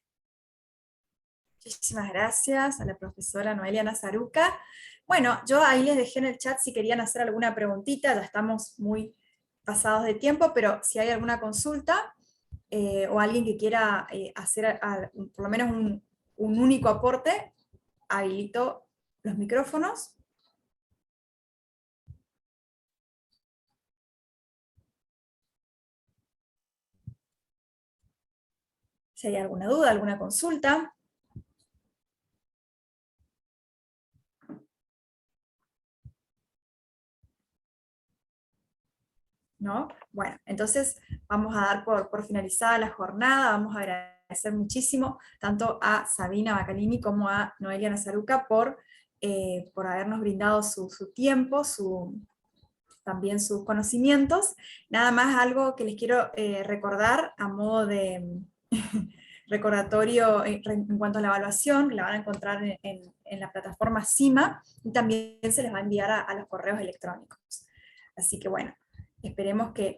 Muchísimas gracias a la profesora Noelia Nazaruca. Bueno, yo ahí les dejé en el chat si querían hacer alguna preguntita, ya estamos muy pasados de tiempo, pero si hay alguna consulta o alguien que quiera hacer por lo menos un único aporte, habilito los micrófonos. Si hay alguna duda, alguna consulta. ¿No? Bueno, entonces vamos a dar por finalizada la jornada, vamos a agradecer muchísimo tanto a Sabina Bacalini como a Noelia Nazaruca por habernos brindado su tiempo, también sus conocimientos. Nada más algo que les quiero recordar a modo de recordatorio en cuanto a la evaluación, que la van a encontrar en la plataforma CIMA, y también se les va a enviar a los correos electrónicos. Así que bueno, esperemos que